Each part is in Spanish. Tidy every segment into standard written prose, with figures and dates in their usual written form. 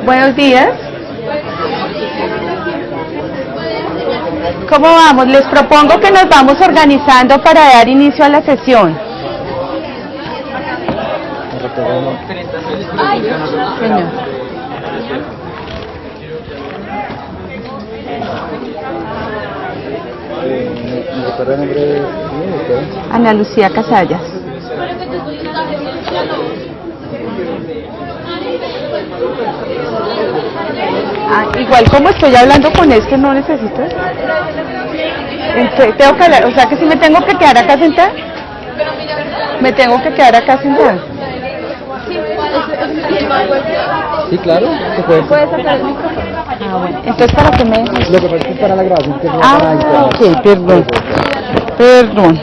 Buenos días. ¿Cómo vamos? Les propongo que nos vamos organizando para dar inicio a la sesión. Señor. Ana Lucía Casallas. Igual como estoy hablando con este, no necesito. Tengo que hablar, o sea que si me tengo que quedar acá sentada. Me tengo que quedar acá sentada. Sí, claro. ¿Puedes sacar el micrófono? Bueno. Entonces, ¿para qué me dejas? Lo que pasa es que para la grabación te ok, perdón. Perdón.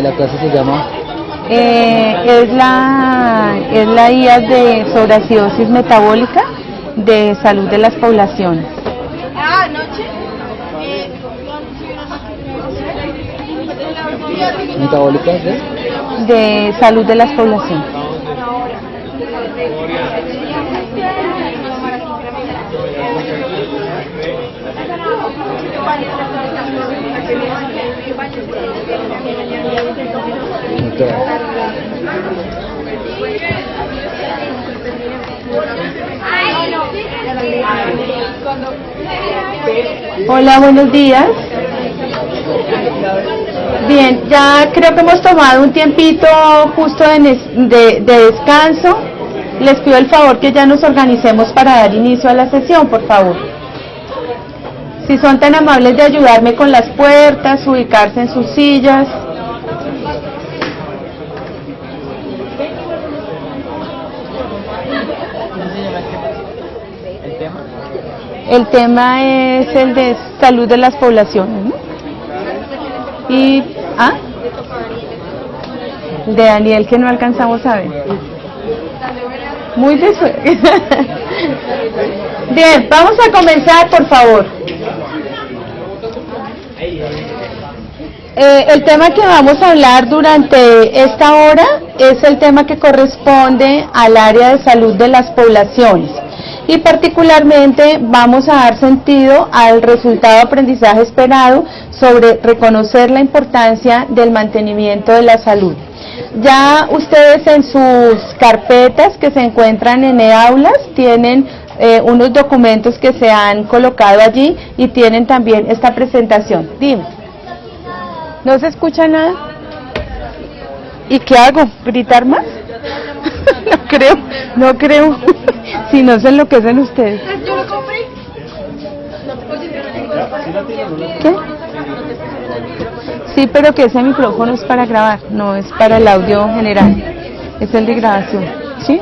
La clase se llama... es la guía de sobre acidosis metabólica de salud de las poblaciones. ¿Metabólica de salud de las poblaciones. Hola, buenos días. Bien, ya creo que hemos tomado un tiempito justo de descanso. Les pido el favor que ya nos organicemos para dar inicio a la sesión, por favor. Si son tan amables de ayudarme con las puertas, ubicarse en sus sillas. El tema es el de salud de las poblaciones, ¿no? Y de Daniel, que no alcanzamos a ver. Muy de suerte. Bien, vamos a comenzar, por favor. El tema que vamos a hablar durante esta hora es el tema que corresponde al área de salud de las poblaciones. Y particularmente vamos a dar sentido al resultado de aprendizaje esperado sobre reconocer la importancia del mantenimiento de la salud. Ya ustedes en sus carpetas que se encuentran en e-aulas tienen unos documentos que se han colocado allí y tienen también esta presentación. Dime. ¿No se escucha nada? ¿Y qué hago? ¿Gritar más? No creo. Si no se enloquecen ustedes. ¿Qué? Sí, pero que ese micrófono es para grabar, no es para el audio general. Es el de grabación. ¿Sí?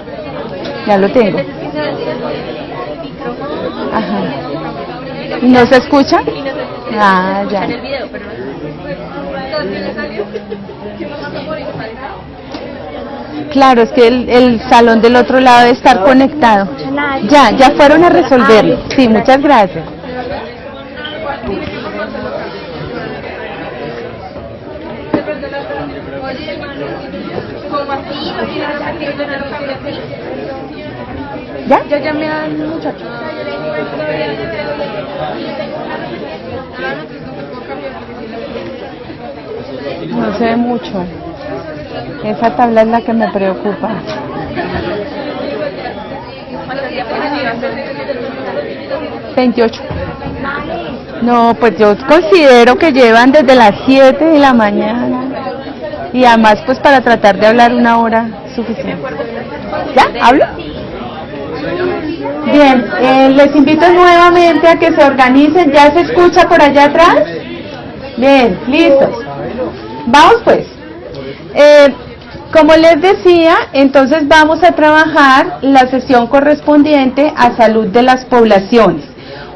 Ya lo tengo. Ajá. ¿No se escucha? Ya. Claro, es que el salón del otro lado debe estar conectado. Ya fueron a resolverlo. Sí, muchas gracias. ¿Ya? Ya llamé al muchacho. No se ve mucho. Esa tabla es la que me preocupa. ¿28? No, pues yo considero que llevan desde las 7 de la mañana. Y además pues para tratar de hablar una hora suficiente. ¿Ya? ¿Hablo? Bien, les invito nuevamente a que se organicen. ¿Ya se escucha por allá atrás? Bien, listos. Vamos pues. Como les decía, entonces vamos a trabajar la sesión correspondiente a salud de las poblaciones.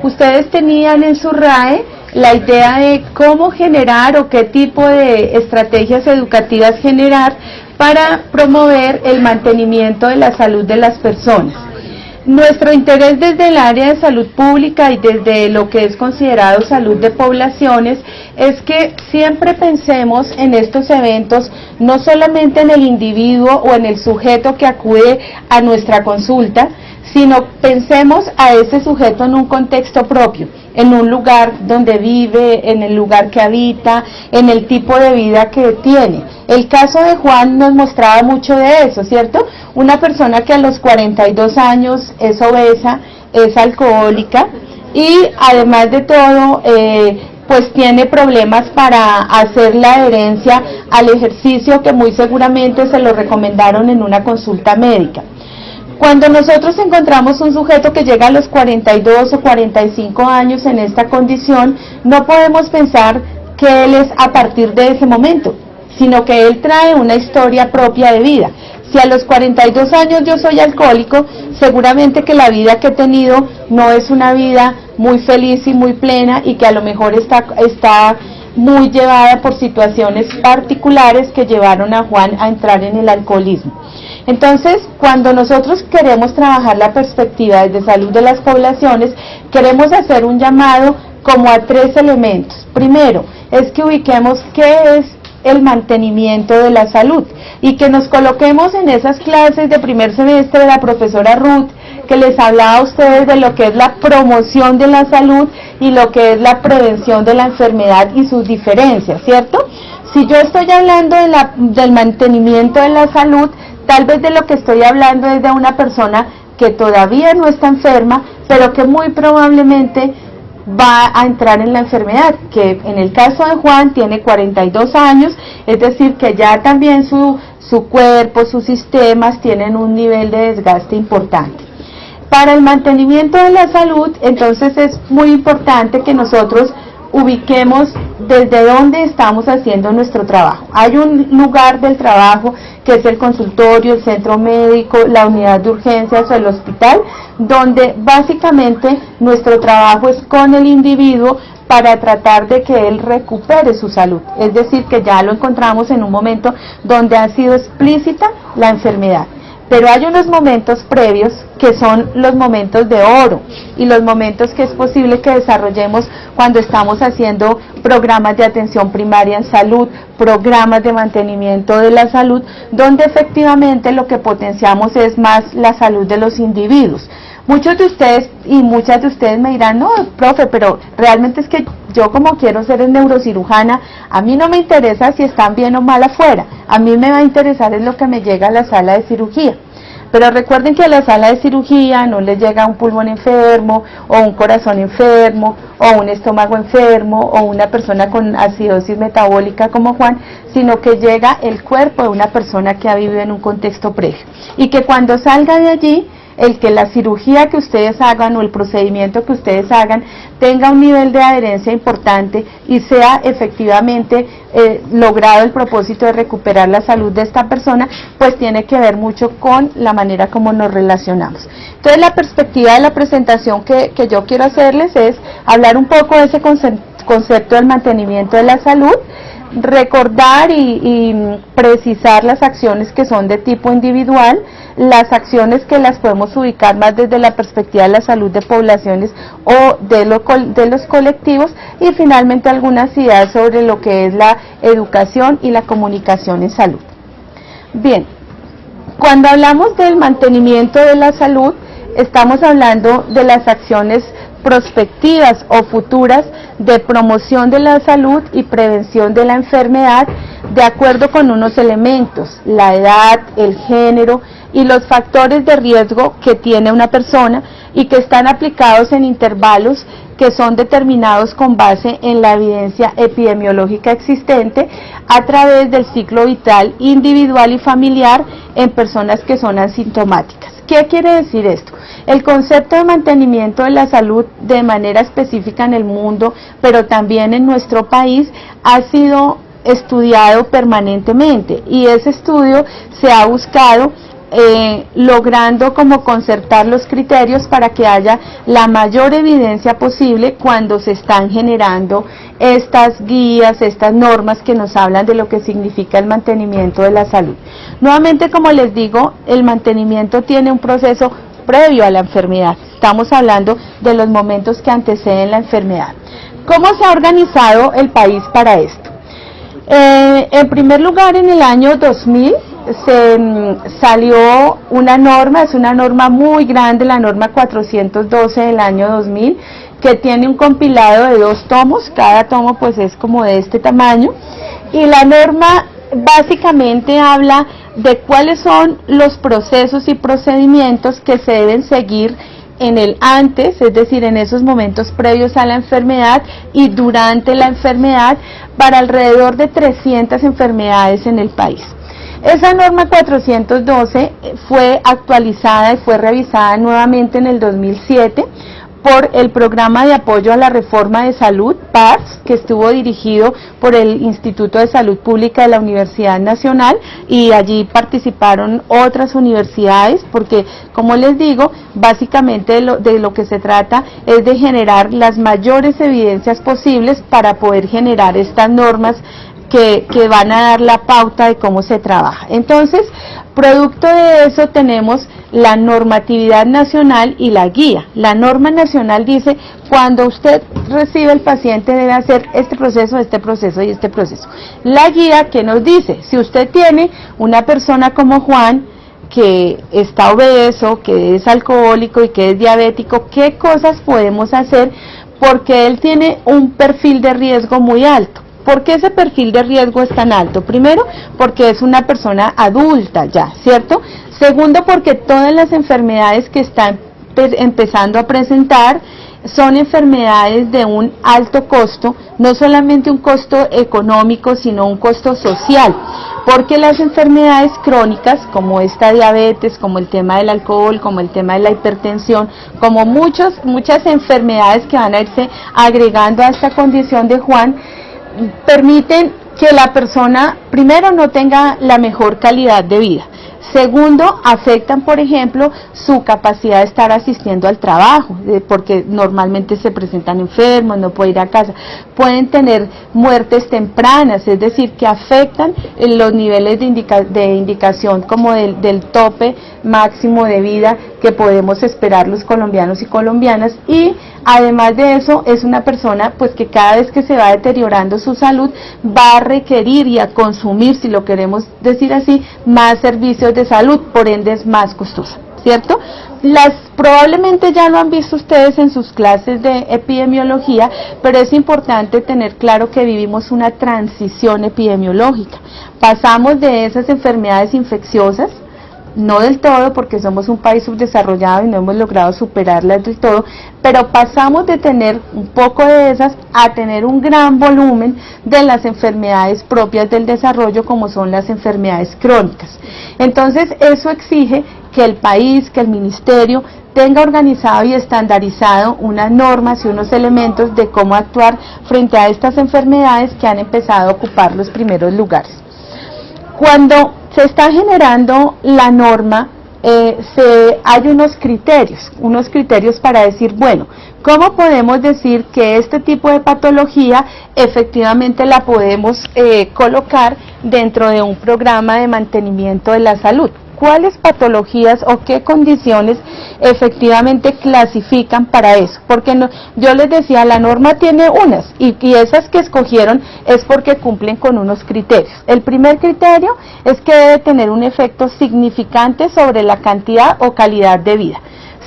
Ustedes tenían en su RAE la idea de cómo generar o qué tipo de estrategias educativas generar para promover el mantenimiento de la salud de las personas. Nuestro interés desde el área de salud pública y desde lo que es considerado salud de poblaciones es que siempre pensemos en estos eventos no solamente en el individuo o en el sujeto que acude a nuestra consulta, sino pensemos a ese sujeto en un contexto propio, en un lugar donde vive, en el lugar que habita, en el tipo de vida que tiene. El caso de Juan nos mostraba mucho de eso, ¿cierto? Una persona que a los 42 años es obesa, es alcohólica y además de todo, pues tiene problemas para hacer la adherencia al ejercicio que muy seguramente se lo recomendaron en una consulta médica. Cuando nosotros encontramos un sujeto que llega a los 42 o 45 años en esta condición, no podemos pensar que él es a partir de ese momento, sino que él trae una historia propia de vida. Si a los 42 años yo soy alcohólico, seguramente que la vida que he tenido no es una vida muy feliz y muy plena y que a lo mejor está muy llevada por situaciones particulares que llevaron a Juan a entrar en el alcoholismo. Entonces, cuando nosotros queremos trabajar la perspectiva desde salud de las poblaciones, queremos hacer un llamado como a 3 elementos. Primero, es que ubiquemos qué es el mantenimiento de la salud y que nos coloquemos en esas clases de primer semestre de la profesora Ruth, que les hablaba a ustedes de lo que es la promoción de la salud y lo que es la prevención de la enfermedad y sus diferencias, ¿cierto? Si yo estoy hablando del mantenimiento de la salud, tal vez de lo que estoy hablando es de una persona que todavía no está enferma, pero que muy probablemente va a entrar en la enfermedad, que en el caso de Juan tiene 42 años, es decir, que ya también su cuerpo, sus sistemas tienen un nivel de desgaste importante. Para el mantenimiento de la salud, entonces es muy importante que nosotros ubiquemos desde dónde estamos haciendo nuestro trabajo. Hay un lugar del trabajo que es el consultorio, el centro médico, la unidad de urgencias o el hospital, donde básicamente nuestro trabajo es con el individuo para tratar de que él recupere su salud. Es decir, que ya lo encontramos en un momento donde ha sido explícita la enfermedad. Pero hay unos momentos previos que son los momentos de oro y los momentos que es posible que desarrollemos cuando estamos haciendo programas de atención primaria en salud, programas de mantenimiento de la salud, donde efectivamente lo que potenciamos es más la salud de los individuos. Muchos de ustedes y muchas de ustedes me dirán, no, profe, pero realmente es que yo como quiero ser neurocirujana, a mí no me interesa si están bien o mal afuera, a mí me va a interesar es lo que me llega a la sala de cirugía. Pero recuerden que a la sala de cirugía no les llega un pulmón enfermo, o un corazón enfermo, o un estómago enfermo, o una persona con acidosis metabólica como Juan, sino que llega el cuerpo de una persona que ha vivido en un contexto previo. Y que cuando salga de allí, el que la cirugía que ustedes hagan o el procedimiento que ustedes hagan tenga un nivel de adherencia importante y sea efectivamente logrado el propósito de recuperar la salud de esta persona, pues tiene que ver mucho con la manera como nos relacionamos. Entonces la perspectiva de la presentación que yo quiero hacerles es hablar un poco de ese concepto del mantenimiento de la salud, recordar y precisar las acciones que son de tipo individual, las acciones que las podemos ubicar más desde la perspectiva de la salud de poblaciones o de los colectivos, y finalmente algunas ideas sobre lo que es la educación y la comunicación en salud. Bien, cuando hablamos del mantenimiento de la salud, estamos hablando de las acciones prospectivas o futuras de promoción de la salud y prevención de la enfermedad de acuerdo con unos elementos, la edad, el género y los factores de riesgo que tiene una persona y que están aplicados en intervalos que son determinados con base en la evidencia epidemiológica existente a través del ciclo vital individual y familiar en personas que son asintomáticas. ¿Qué quiere decir esto? El concepto de mantenimiento de la salud de manera específica en el mundo, pero también en nuestro país, ha sido estudiado permanentemente, y ese estudio se ha buscado logrando como concertar los criterios para que haya la mayor evidencia posible cuando se están generando estas guías, estas normas que nos hablan de lo que significa el mantenimiento de la salud. Nuevamente, como les digo, el mantenimiento tiene un proceso previo a la enfermedad. Estamos hablando de los momentos que anteceden la enfermedad. ¿Cómo se ha organizado el país para esto? En primer lugar, en el año 2000 salió una norma, es una norma muy grande, la norma 412 del año 2000, que tiene un compilado de 2 tomos, cada tomo pues es como de este tamaño, y la norma básicamente habla de cuáles son los procesos y procedimientos que se deben seguir en el antes, es decir, en esos momentos previos a la enfermedad y durante la enfermedad, para alrededor de 300 enfermedades en el país. Esa norma 412 fue actualizada y fue revisada nuevamente en el 2007 por el Programa de Apoyo a la Reforma de Salud, PARS, que estuvo dirigido por el Instituto de Salud Pública de la Universidad Nacional, y allí participaron otras universidades, porque, como les digo, básicamente de lo que se trata es de generar las mayores evidencias posibles para poder generar estas normas que van a dar la pauta de cómo se trabaja. Entonces, producto de eso tenemos la normatividad nacional y la guía. La norma nacional dice, cuando usted recibe el paciente debe hacer este proceso y este proceso. La guía, ¿qué nos dice? Si usted tiene una persona como Juan, que está obeso, que es alcohólico y que es diabético, ¿qué cosas podemos hacer? Porque él tiene un perfil de riesgo muy alto. ¿Por qué ese perfil de riesgo es tan alto? Primero, porque es una persona adulta ya, ¿cierto? Segundo, porque todas las enfermedades que están empezando a presentar son enfermedades de un alto costo, no solamente un costo económico, sino un costo social, porque las enfermedades crónicas, como esta diabetes, como el tema del alcohol, como el tema de la hipertensión, como muchas enfermedades que van a irse agregando a esta condición de Juan, permiten que la persona, primero, no tenga la mejor calidad de vida. Segundo, afectan, por ejemplo, su capacidad de estar asistiendo al trabajo, porque normalmente se presentan enfermos, no pueden ir a casa. Pueden tener muertes tempranas, es decir, que afectan los niveles de indicación como del tope máximo de vida que podemos esperar los colombianos y colombianas. Y además de eso, es una persona pues que cada vez que se va deteriorando su salud va a requerir y a consumir, si lo queremos decir así, más servicios de salud, por ende es más costosa, ¿cierto? Probablemente ya lo han visto ustedes en sus clases de epidemiología, pero es importante tener claro que vivimos una transición epidemiológica. Pasamos de esas enfermedades infecciosas, no del todo, porque somos un país subdesarrollado y no hemos logrado superarlas del todo, pero pasamos de tener un poco de esas a tener un gran volumen de las enfermedades propias del desarrollo, como son las enfermedades crónicas. Entonces, eso exige que el país, que el ministerio tenga organizado y estandarizado unas normas y unos elementos de cómo actuar frente a estas enfermedades que han empezado a ocupar los primeros lugares. Cuando se está generando la norma, hay unos criterios para decir, bueno, ¿cómo podemos decir que este tipo de patología efectivamente la podemos colocar dentro de un programa de mantenimiento de la salud? ¿Cuáles patologías o qué condiciones efectivamente clasifican para eso? Porque yo les decía, la norma tiene unas, y esas que escogieron es porque cumplen con unos criterios. El primer criterio es que debe tener un efecto significante sobre la cantidad o calidad de vida.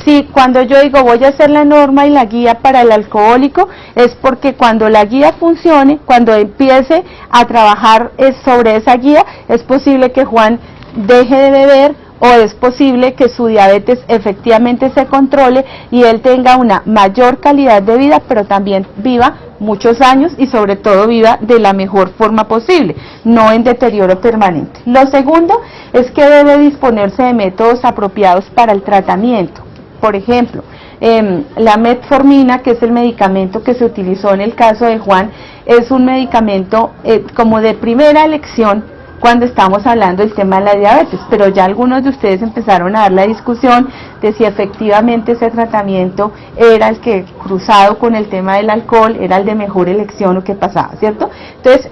Si cuando yo digo voy a hacer la norma y la guía para el alcohólico, es porque cuando la guía funcione, cuando empiece a trabajar sobre esa guía, es posible que Juan deje de beber, o es posible que su diabetes efectivamente se controle y él tenga una mayor calidad de vida, pero también viva muchos años y sobre todo viva de la mejor forma posible, no en deterioro permanente. Lo segundo es que debe disponerse de métodos apropiados para el tratamiento. Por ejemplo, la metformina, que es el medicamento que se utilizó en el caso de Juan, es un medicamento como de primera elección cuando estamos hablando del tema de la diabetes, pero ya algunos de ustedes empezaron a dar la discusión de si efectivamente ese tratamiento era el que, cruzado con el tema del alcohol, era el de mejor elección o qué pasaba, ¿cierto? Entonces,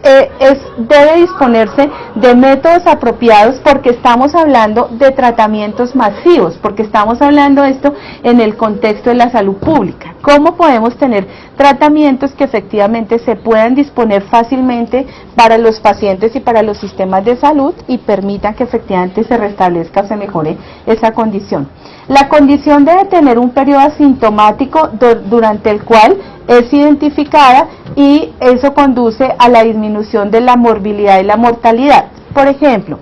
debe disponerse de métodos apropiados porque estamos hablando de tratamientos masivos, porque estamos hablando de esto en el contexto de la salud pública. ¿Cómo podemos tener tratamientos que efectivamente se puedan disponer fácilmente para los pacientes y para los sistemas de salud y permitan que efectivamente se restablezca o se mejore esa condición? La condición debe tener un periodo asintomático durante el cual es identificada y eso conduce a la disminución de la morbilidad y la mortalidad. Por ejemplo,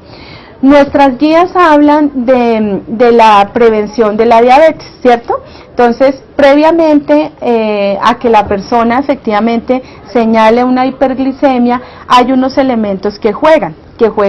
nuestras guías hablan de la prevención de la diabetes, ¿cierto? Entonces, previamente a que la persona efectivamente señale una hiperglicemia, hay unos elementos que juega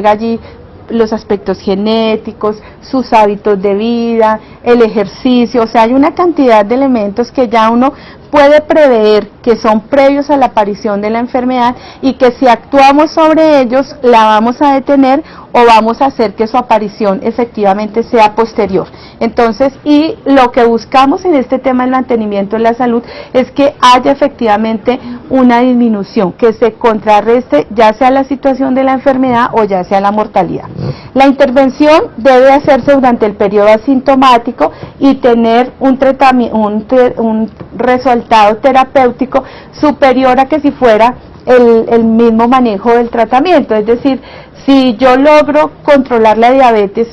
allí los aspectos genéticos, sus hábitos de vida, el ejercicio, o sea, hay una cantidad de elementos que ya uno puede prever que son previos a la aparición de la enfermedad y que si actuamos sobre ellos la vamos a detener o vamos a hacer que su aparición efectivamente sea posterior. Entonces, y lo que buscamos en este tema del mantenimiento de la salud es que haya efectivamente una disminución, que se contrarreste ya sea la situación de la enfermedad o ya sea la mortalidad. La intervención debe hacerse durante el periodo asintomático y tener un resultado terapéutico superior a que si fuera el mismo manejo del tratamiento. Es decir, si yo logro controlar la diabetes,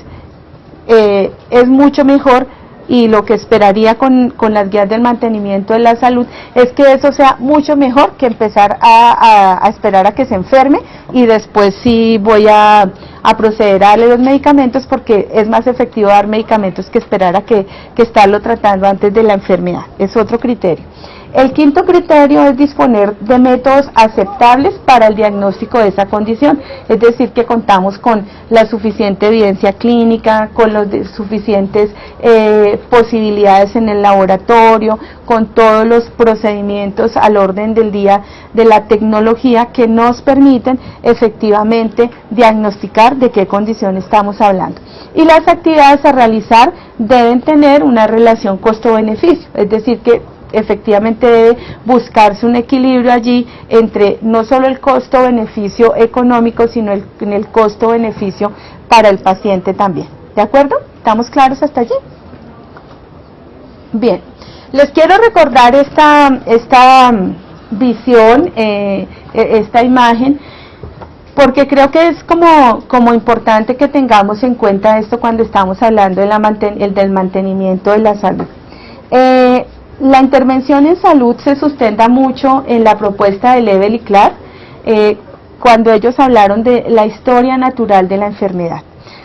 es mucho mejor, y lo que esperaría con las guías del mantenimiento de la salud es que eso sea mucho mejor que empezar a esperar a que se enferme y después sí voy a proceder a darle los medicamentos, porque es más efectivo dar medicamentos que esperar a que estarlo tratando antes de la enfermedad. Es otro criterio. El quinto criterio es disponer de métodos aceptables para el diagnóstico de esa condición, es decir, que contamos con la suficiente evidencia clínica, con las suficientes posibilidades en el laboratorio, con todos los procedimientos al orden del día de la tecnología que nos permiten efectivamente diagnosticar de qué condición estamos hablando. Y las actividades a realizar deben tener una relación costo-beneficio, es decir, que efectivamente debe buscarse un equilibrio allí entre no solo el costo-beneficio económico, sino el costo-beneficio para el paciente también. ¿De acuerdo? ¿Estamos claros hasta allí? Bien, les quiero recordar esta visión, esta imagen, porque creo que es como importante que tengamos en cuenta esto cuando estamos hablando del mantenimiento de la salud. La intervención en salud se sustenta mucho en la propuesta de Lebel y Clark, cuando ellos hablaron de la historia natural de la enfermedad.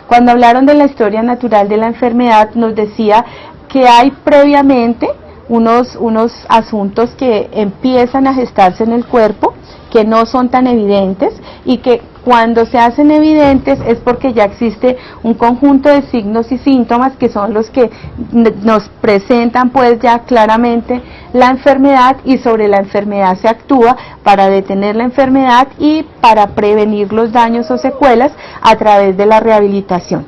Cuando hablaron de la historia natural de la enfermedad, nos decía que hay previamente unos asuntos que empiezan a gestarse en el cuerpo, que no son tan evidentes, y que cuando se hacen evidentes es porque ya existe un conjunto de signos y síntomas que son los que nos presentan pues ya claramente la enfermedad, y sobre la enfermedad se actúa para detener la enfermedad y para prevenir los daños o secuelas a través de la rehabilitación.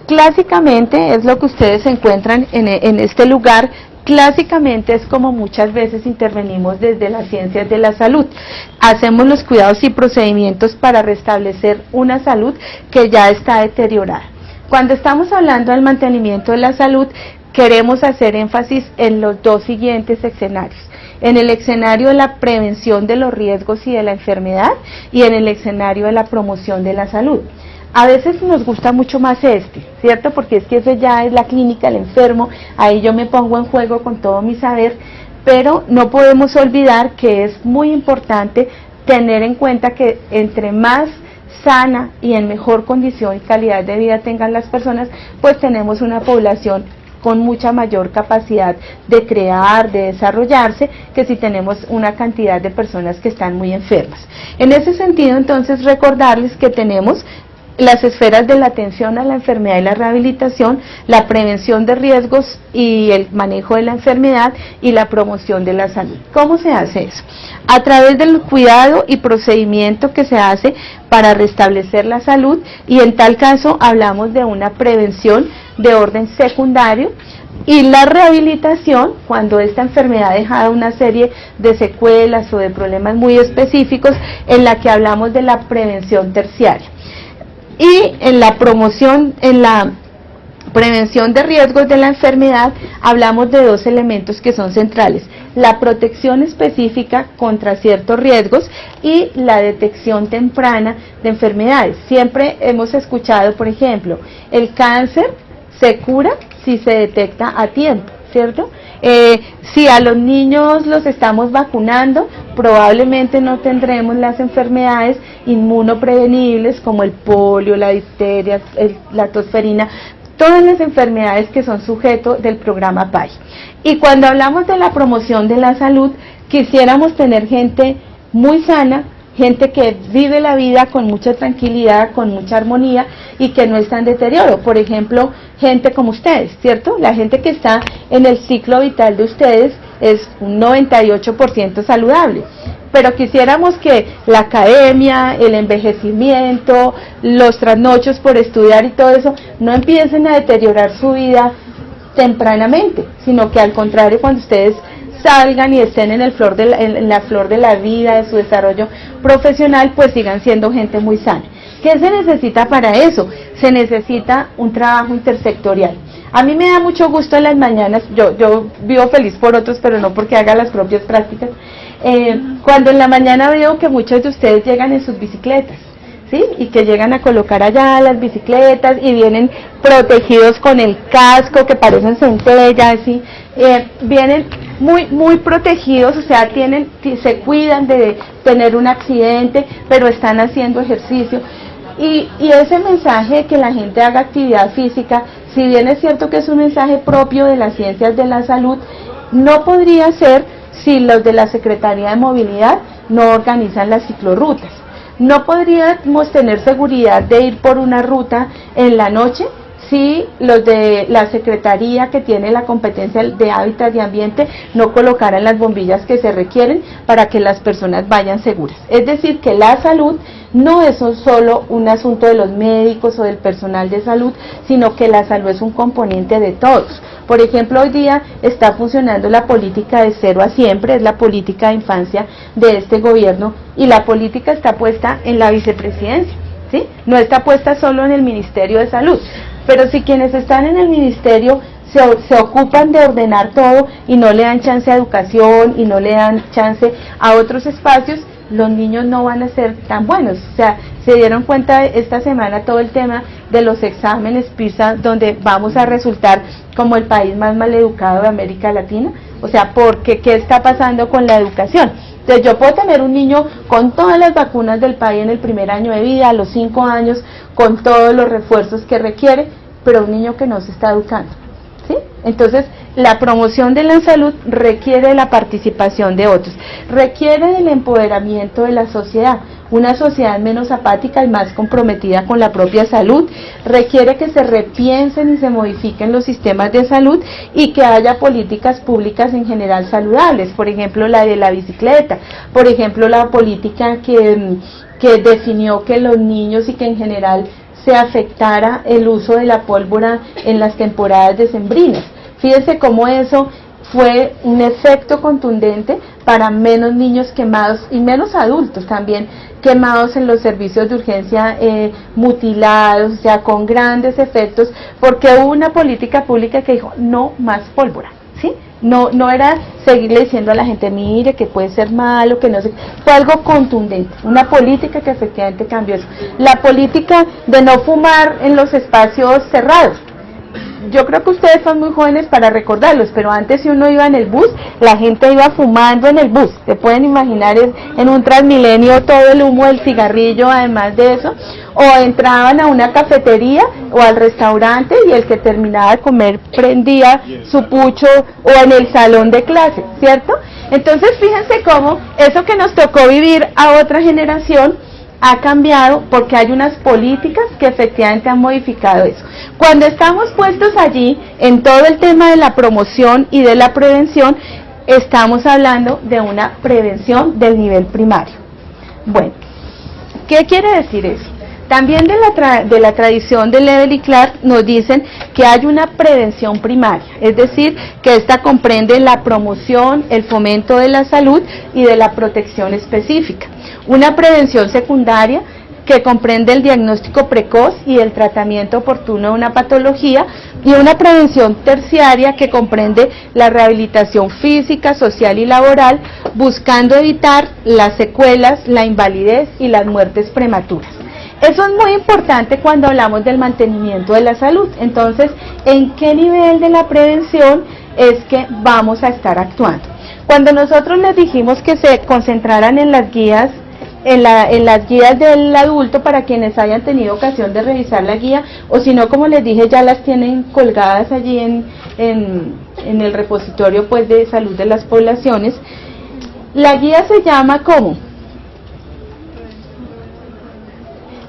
Clásicamente es lo que ustedes encuentran en este lugar. Clásicamente es como muchas veces intervenimos desde las ciencias de la salud. Hacemos los cuidados y procedimientos para restablecer una salud que ya está deteriorada. Cuando estamos hablando del mantenimiento de la salud, queremos hacer énfasis en los dos siguientes escenarios. En el escenario de la prevención de los riesgos y de la enfermedad, y en el escenario de la promoción de la salud. A veces nos gusta mucho más ¿cierto? Porque es que eso ya es la clínica, el enfermo, ahí yo me pongo en juego con todo mi saber, pero no podemos olvidar que es muy importante tener en cuenta que entre más sana y en mejor condición y calidad de vida tengan las personas, pues tenemos una población con mucha mayor capacidad de crear, de desarrollarse, que si tenemos una cantidad de personas que están muy enfermas. En ese sentido, entonces, recordarles que tenemos las esferas de la atención a la enfermedad y la rehabilitación, la prevención de riesgos y el manejo de la enfermedad, y la promoción de la salud. ¿Cómo se hace eso? A través del cuidado y procedimiento que se hace para restablecer la salud, y en tal caso hablamos de una prevención de orden secundario, Y la rehabilitación, cuando esta enfermedad ha dejado una serie de secuelas o de problemas muy específicos, en la que hablamos de la prevención terciaria. Y en la promoción, en la prevención de riesgos de la enfermedad, hablamos de dos elementos que son centrales: la protección específica contra ciertos riesgos y la detección temprana de enfermedades. Siempre hemos escuchado, por ejemplo, el cáncer se cura si se detecta a tiempo, ¿cierto? Si a los niños los estamos vacunando, probablemente no tendremos las enfermedades inmunoprevenibles como el polio, la difteria, la tosferina, todas las enfermedades que son sujeto del programa PAI. Y cuando hablamos de la promoción de la salud, quisiéramos tener gente muy sana, gente que vive la vida con mucha tranquilidad, con mucha armonía y que no está en deterioro. Por ejemplo, gente como ustedes, ¿cierto? La gente que está en el ciclo vital de ustedes es un 98% saludable. Pero quisiéramos que la academia, el envejecimiento, los trasnochos por estudiar y todo eso no empiecen a deteriorar su vida tempranamente, sino que al contrario, cuando ustedes salgan y estén en la flor de la vida, de su desarrollo profesional, pues sigan siendo gente muy sana. ¿Qué se necesita para eso? Se necesita un trabajo intersectorial. A mí me da mucho gusto en las mañanas, yo vivo feliz por otros, pero no porque haga las propias prácticas, cuando en la mañana veo que muchos de ustedes llegan en sus bicicletas, ¿sí? Y que llegan a colocar allá las bicicletas y vienen protegidos con el casco que parecen centellas, ¿sí? Vienen muy protegidos, o sea, se cuidan de tener un accidente, pero están haciendo ejercicio. Y ese mensaje de que la gente haga actividad física, si bien es cierto que es un mensaje propio de las ciencias de la salud, no podría ser si los de la Secretaría de Movilidad no organizan las ciclorrutas. No podríamos tener seguridad de ir por una ruta en la noche si los de la Secretaría, que tiene la competencia de hábitat y ambiente, no colocaran las bombillas que se requieren para que las personas vayan seguras. Es decir, que la salud no es solo un asunto de los médicos o del personal de salud, sino que la salud es un componente de todos. Por ejemplo, hoy día está funcionando la política de 0 a siempre, es la política de infancia de este gobierno, y la política está puesta en la vicepresidencia, ¿sí? No está puesta solo en el Ministerio de Salud. Pero si quienes están en el ministerio se ocupan de ordenar todo y no le dan chance a educación y no le dan chance a otros espacios, los niños no van a ser tan buenos. O sea, se dieron cuenta esta semana todo el tema de los exámenes PISA, donde vamos a resultar como el país más maleducado de América Latina. O sea, porque ¿qué está pasando con la educación? Entonces yo puedo tener un niño con todas las vacunas del país en el primer año de vida, a los 5 años, con todos los refuerzos que requiere, pero un niño que no se está educando, ¿sí? Entonces, la promoción de la salud requiere la participación de otros, requiere del empoderamiento de la sociedad, una sociedad menos apática y más comprometida con la propia salud, requiere que se repiensen y se modifiquen los sistemas de salud y que haya políticas públicas en general saludables, por ejemplo la de la bicicleta, por ejemplo la política que definió que los niños y que en general se afectara el uso de la pólvora en las temporadas decembrinas. Fíjense cómo eso fue un efecto contundente para menos niños quemados y menos adultos también quemados en los servicios de urgencia, mutilados, o sea, con grandes efectos, porque hubo una política pública que dijo no más pólvora, ¿sí? No era seguirle diciendo a la gente, mire, que puede ser malo, que no sé, fue algo contundente, una política que efectivamente cambió eso. La política de no fumar en los espacios cerrados. Yo creo que ustedes son muy jóvenes para recordarlos, pero antes si uno iba en el bus, la gente iba fumando en el bus. Se pueden imaginar en un Transmilenio todo el humo del cigarrillo, además de eso. O entraban a una cafetería o al restaurante y el que terminaba de comer prendía su pucho, o en el salón de clase, ¿cierto? Entonces fíjense cómo eso que nos tocó vivir a otra generación ha cambiado, porque hay unas políticas que efectivamente han modificado eso. Cuando estamos puestos allí en todo el tema de la promoción y de la prevención, estamos hablando de una prevención del nivel primario. Bueno, ¿qué quiere decir eso? También de la tradición de Lebel y Clark nos dicen que hay una prevención primaria, es decir, que esta comprende la promoción, el fomento de la salud y de la protección específica. Una prevención secundaria que comprende el diagnóstico precoz y el tratamiento oportuno de una patología, y una prevención terciaria que comprende la rehabilitación física, social y laboral, buscando evitar las secuelas, la invalidez y las muertes prematuras. Eso es muy importante cuando hablamos del mantenimiento de la salud. Entonces, ¿en qué nivel de la prevención es que vamos a estar actuando? Cuando nosotros les dijimos que se concentraran en las guías, en las guías del adulto, para quienes hayan tenido ocasión de revisar la guía, o si no, como les dije, ya las tienen colgadas allí en el repositorio pues de salud de las poblaciones. La guía se llama ¿cómo?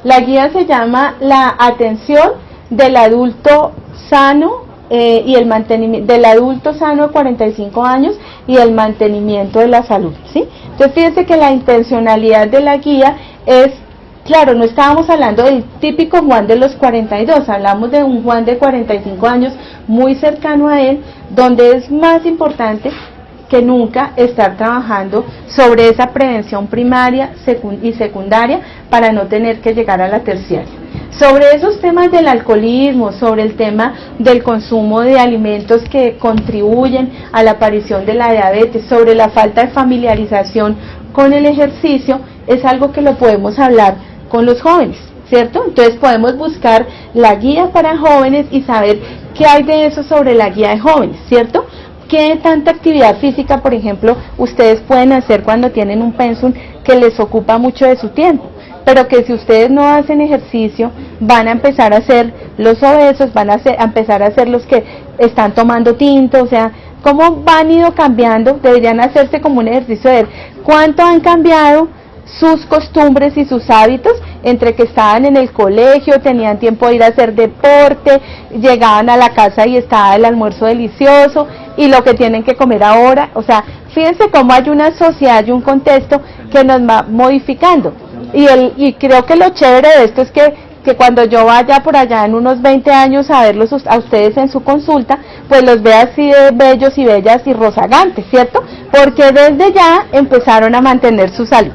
La guía se llama la atención del adulto sano y el mantenimiento del adulto sano de 45 años y el mantenimiento de la salud, ¿sí? Entonces fíjense que la intencionalidad de la guía es, claro, no estábamos hablando del típico Juan de los 42, hablamos de un Juan de 45 años muy cercano a él, donde es más importante que nunca estar trabajando sobre esa prevención primaria y secundaria para no tener que llegar a la terciaria. Sobre esos temas del alcoholismo, sobre el tema del consumo de alimentos que contribuyen a la aparición de la diabetes, sobre la falta de familiarización con el ejercicio, es algo que lo podemos hablar con los jóvenes, ¿cierto? Entonces podemos buscar la guía para jóvenes y saber qué hay de eso sobre la guía de jóvenes, ¿cierto? ¿Qué tanta actividad física, por ejemplo, ustedes pueden hacer cuando tienen un pensum que les ocupa mucho de su tiempo? Pero que si ustedes no hacen ejercicio, van a empezar a ser los obesos, van a empezar a ser los que están tomando tinto, o sea, ¿cómo van ido cambiando? Deberían hacerse como un ejercicio de ver cuánto han cambiado sus costumbres y sus hábitos entre que estaban en el colegio, tenían tiempo de ir a hacer deporte, llegaban a la casa y estaba el almuerzo delicioso, y lo que tienen que comer ahora. O sea, fíjense cómo hay una sociedad y un contexto que nos va modificando. Y creo que lo chévere de esto es que cuando yo vaya por allá en unos 20 años a verlos a ustedes en su consulta, pues los vea así de bellos y bellas y rozagantes, ¿cierto? Porque desde ya empezaron a mantener su salud.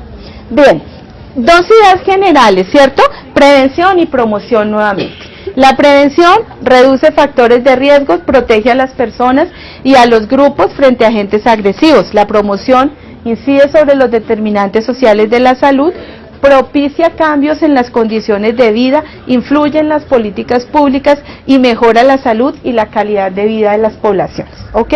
Bien, dos ideas generales, ¿cierto? Prevención y promoción nuevamente. La prevención reduce factores de riesgo, protege a las personas y a los grupos frente a agentes agresivos. La promoción incide sobre los determinantes sociales de la salud, propicia cambios en las condiciones de vida, influye en las políticas públicas y mejora la salud y la calidad de vida de las poblaciones, ¿ok?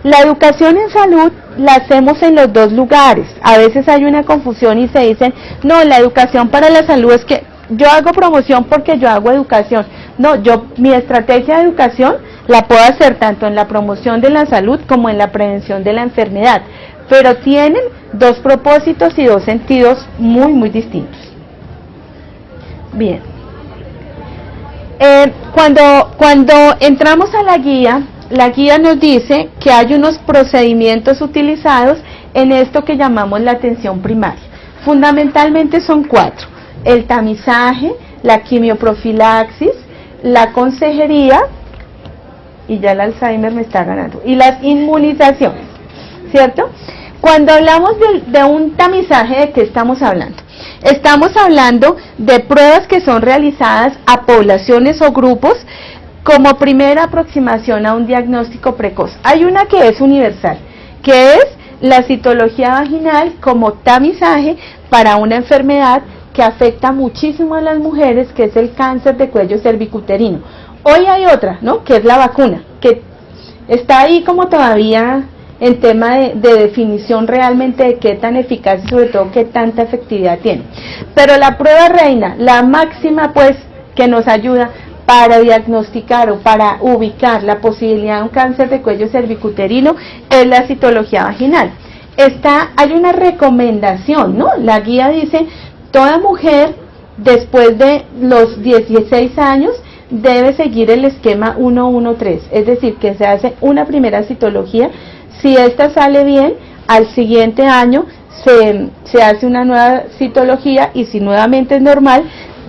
La educación en salud la hacemos en los dos lugares. A veces hay una confusión y se dicen, no, la educación para la salud es que yo hago promoción porque yo hago educación. No, mi estrategia de educación la puedo hacer tanto en la promoción de la salud como en la prevención de la enfermedad, pero tienen dos propósitos y dos sentidos muy, muy distintos. Bien. Cuando entramos a la guía nos dice que hay unos procedimientos utilizados en esto que llamamos la atención primaria. Fundamentalmente son 4: el tamizaje, la quimioprofilaxis, la consejería, y ya el Alzheimer me está ganando, y las inmunizaciones, ¿cierto? Cuando hablamos de un tamizaje, ¿de qué estamos hablando? Estamos hablando de pruebas que son realizadas a poblaciones o grupos como primera aproximación a un diagnóstico precoz. Hay una que es universal, que es la citología vaginal como tamizaje para una enfermedad que afecta muchísimo a las mujeres, que es el cáncer de cuello cervicuterino. Hoy hay otra, ¿no?, que es la vacuna, que está ahí como todavía en tema de definición realmente de qué tan eficaz y sobre todo qué tanta efectividad tiene. Pero la prueba reina, la máxima pues que nos ayuda para diagnosticar o para ubicar la posibilidad de un cáncer de cuello cervicuterino es la citología vaginal. Hay una recomendación, ¿no? La guía dice, toda mujer después de los 16 años debe seguir el esquema 113, es decir, que se hace una primera citología. Si esta sale bien, al siguiente año se hace una nueva citología, y si nuevamente es normal,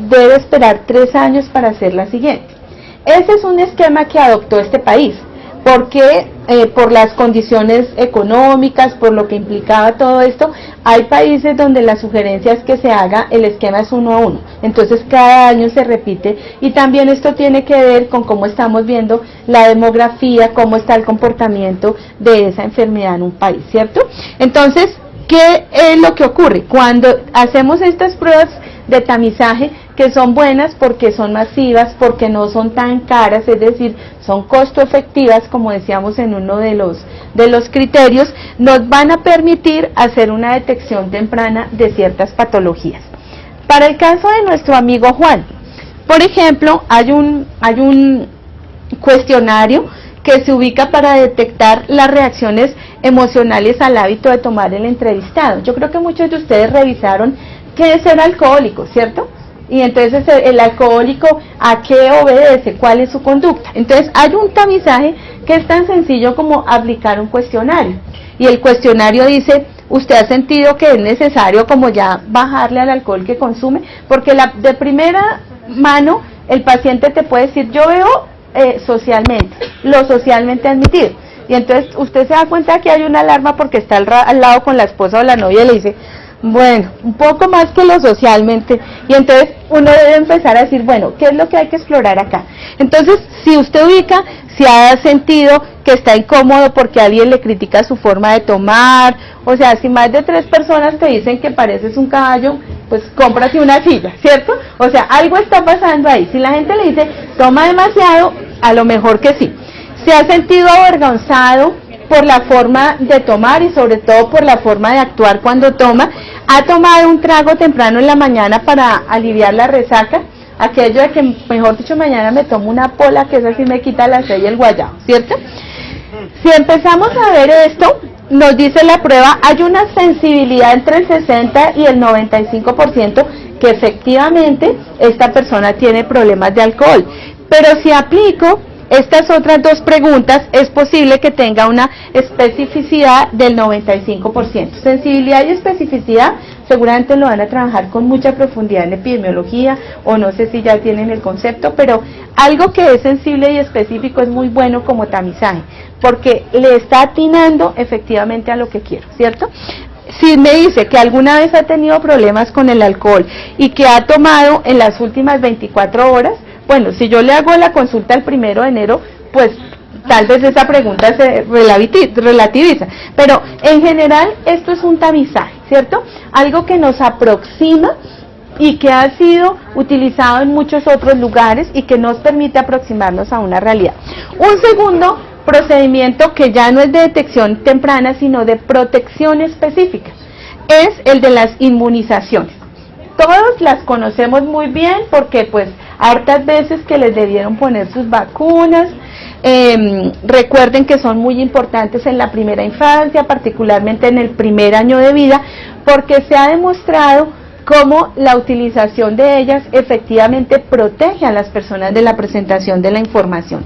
debe esperar 3 años para hacer la siguiente. Ese es un esquema que adoptó este país, porque por las condiciones económicas, por lo que implicaba todo esto, hay países donde la sugerencia es que se haga el esquema es 1 a 1, entonces cada año se repite, y también esto tiene que ver con cómo estamos viendo la demografía, cómo está el comportamiento de esa enfermedad en un país, ¿cierto? Entonces, ¿qué es lo que ocurre? Cuando hacemos estas pruebas de tamizaje, que son buenas porque son masivas, porque no son tan caras, es decir, son costo efectivas, como decíamos en uno de los criterios, nos van a permitir hacer una detección temprana de ciertas patologías. Para el caso de nuestro amigo Juan, por ejemplo, hay un cuestionario que se ubica para detectar las reacciones emocionales al hábito de tomar el entrevistado. Yo creo que muchos de ustedes revisaron qué es ser alcohólico, ¿cierto? Y entonces el alcohólico, ¿a qué obedece? ¿Cuál es su conducta? Entonces hay un tamizaje que es tan sencillo como aplicar un cuestionario. Y el cuestionario dice, ¿usted ha sentido que es necesario como ya bajarle al alcohol que consume? Porque de primera mano el paciente te puede decir, yo veo socialmente, lo socialmente admitido. Y entonces usted se da cuenta que hay una alarma porque está al lado con la esposa o la novia y le dice, bueno, un poco más que lo socialmente, y entonces uno debe empezar a decir, bueno, ¿qué es lo que hay que explorar acá? Entonces, si usted ubica, si ha sentido que está incómodo porque alguien le critica su forma de tomar, o sea, si más de 3 personas te dicen que pareces un caballo, pues cómprate una silla, ¿cierto? O sea, algo está pasando ahí. Si la gente le dice, toma demasiado, a lo mejor que sí. Se ha sentido avergonzado por la forma de tomar y sobre todo por la forma de actuar cuando toma. Ha tomado un trago temprano en la mañana para aliviar la resaca, aquello de que, mejor dicho, mañana me tomo una pola, que esa sí me quita la sed y el guayabo, ¿cierto? Si empezamos a ver esto, nos dice la prueba, hay una sensibilidad entre el 60 y el 95% que efectivamente esta persona tiene problemas de alcohol. Pero si aplico estas otras 2 preguntas, es posible que tenga una especificidad del 95%. Sensibilidad y especificidad seguramente lo van a trabajar con mucha profundidad en epidemiología, o no sé si ya tienen el concepto, pero algo que es sensible y específico es muy bueno como tamizaje, porque le está atinando efectivamente a lo que quiero, ¿cierto? Si me dice que alguna vez ha tenido problemas con el alcohol y que ha tomado en las últimas 24 horas, bueno, si yo le hago la consulta el 1 de enero, pues tal vez esa pregunta se relativiza. Pero en general esto es un tamizaje, ¿cierto? Algo que nos aproxima y que ha sido utilizado en muchos otros lugares y que nos permite aproximarnos a una realidad. Un segundo procedimiento que ya no es de detección temprana, sino de protección específica, es el de las inmunizaciones. Todos las conocemos muy bien porque pues hartas veces que les debieron poner sus vacunas. Recuerden que son muy importantes en la primera infancia, particularmente en el primer año de vida, porque se ha demostrado cómo la utilización de ellas efectivamente protege a las personas de la presentación de la información.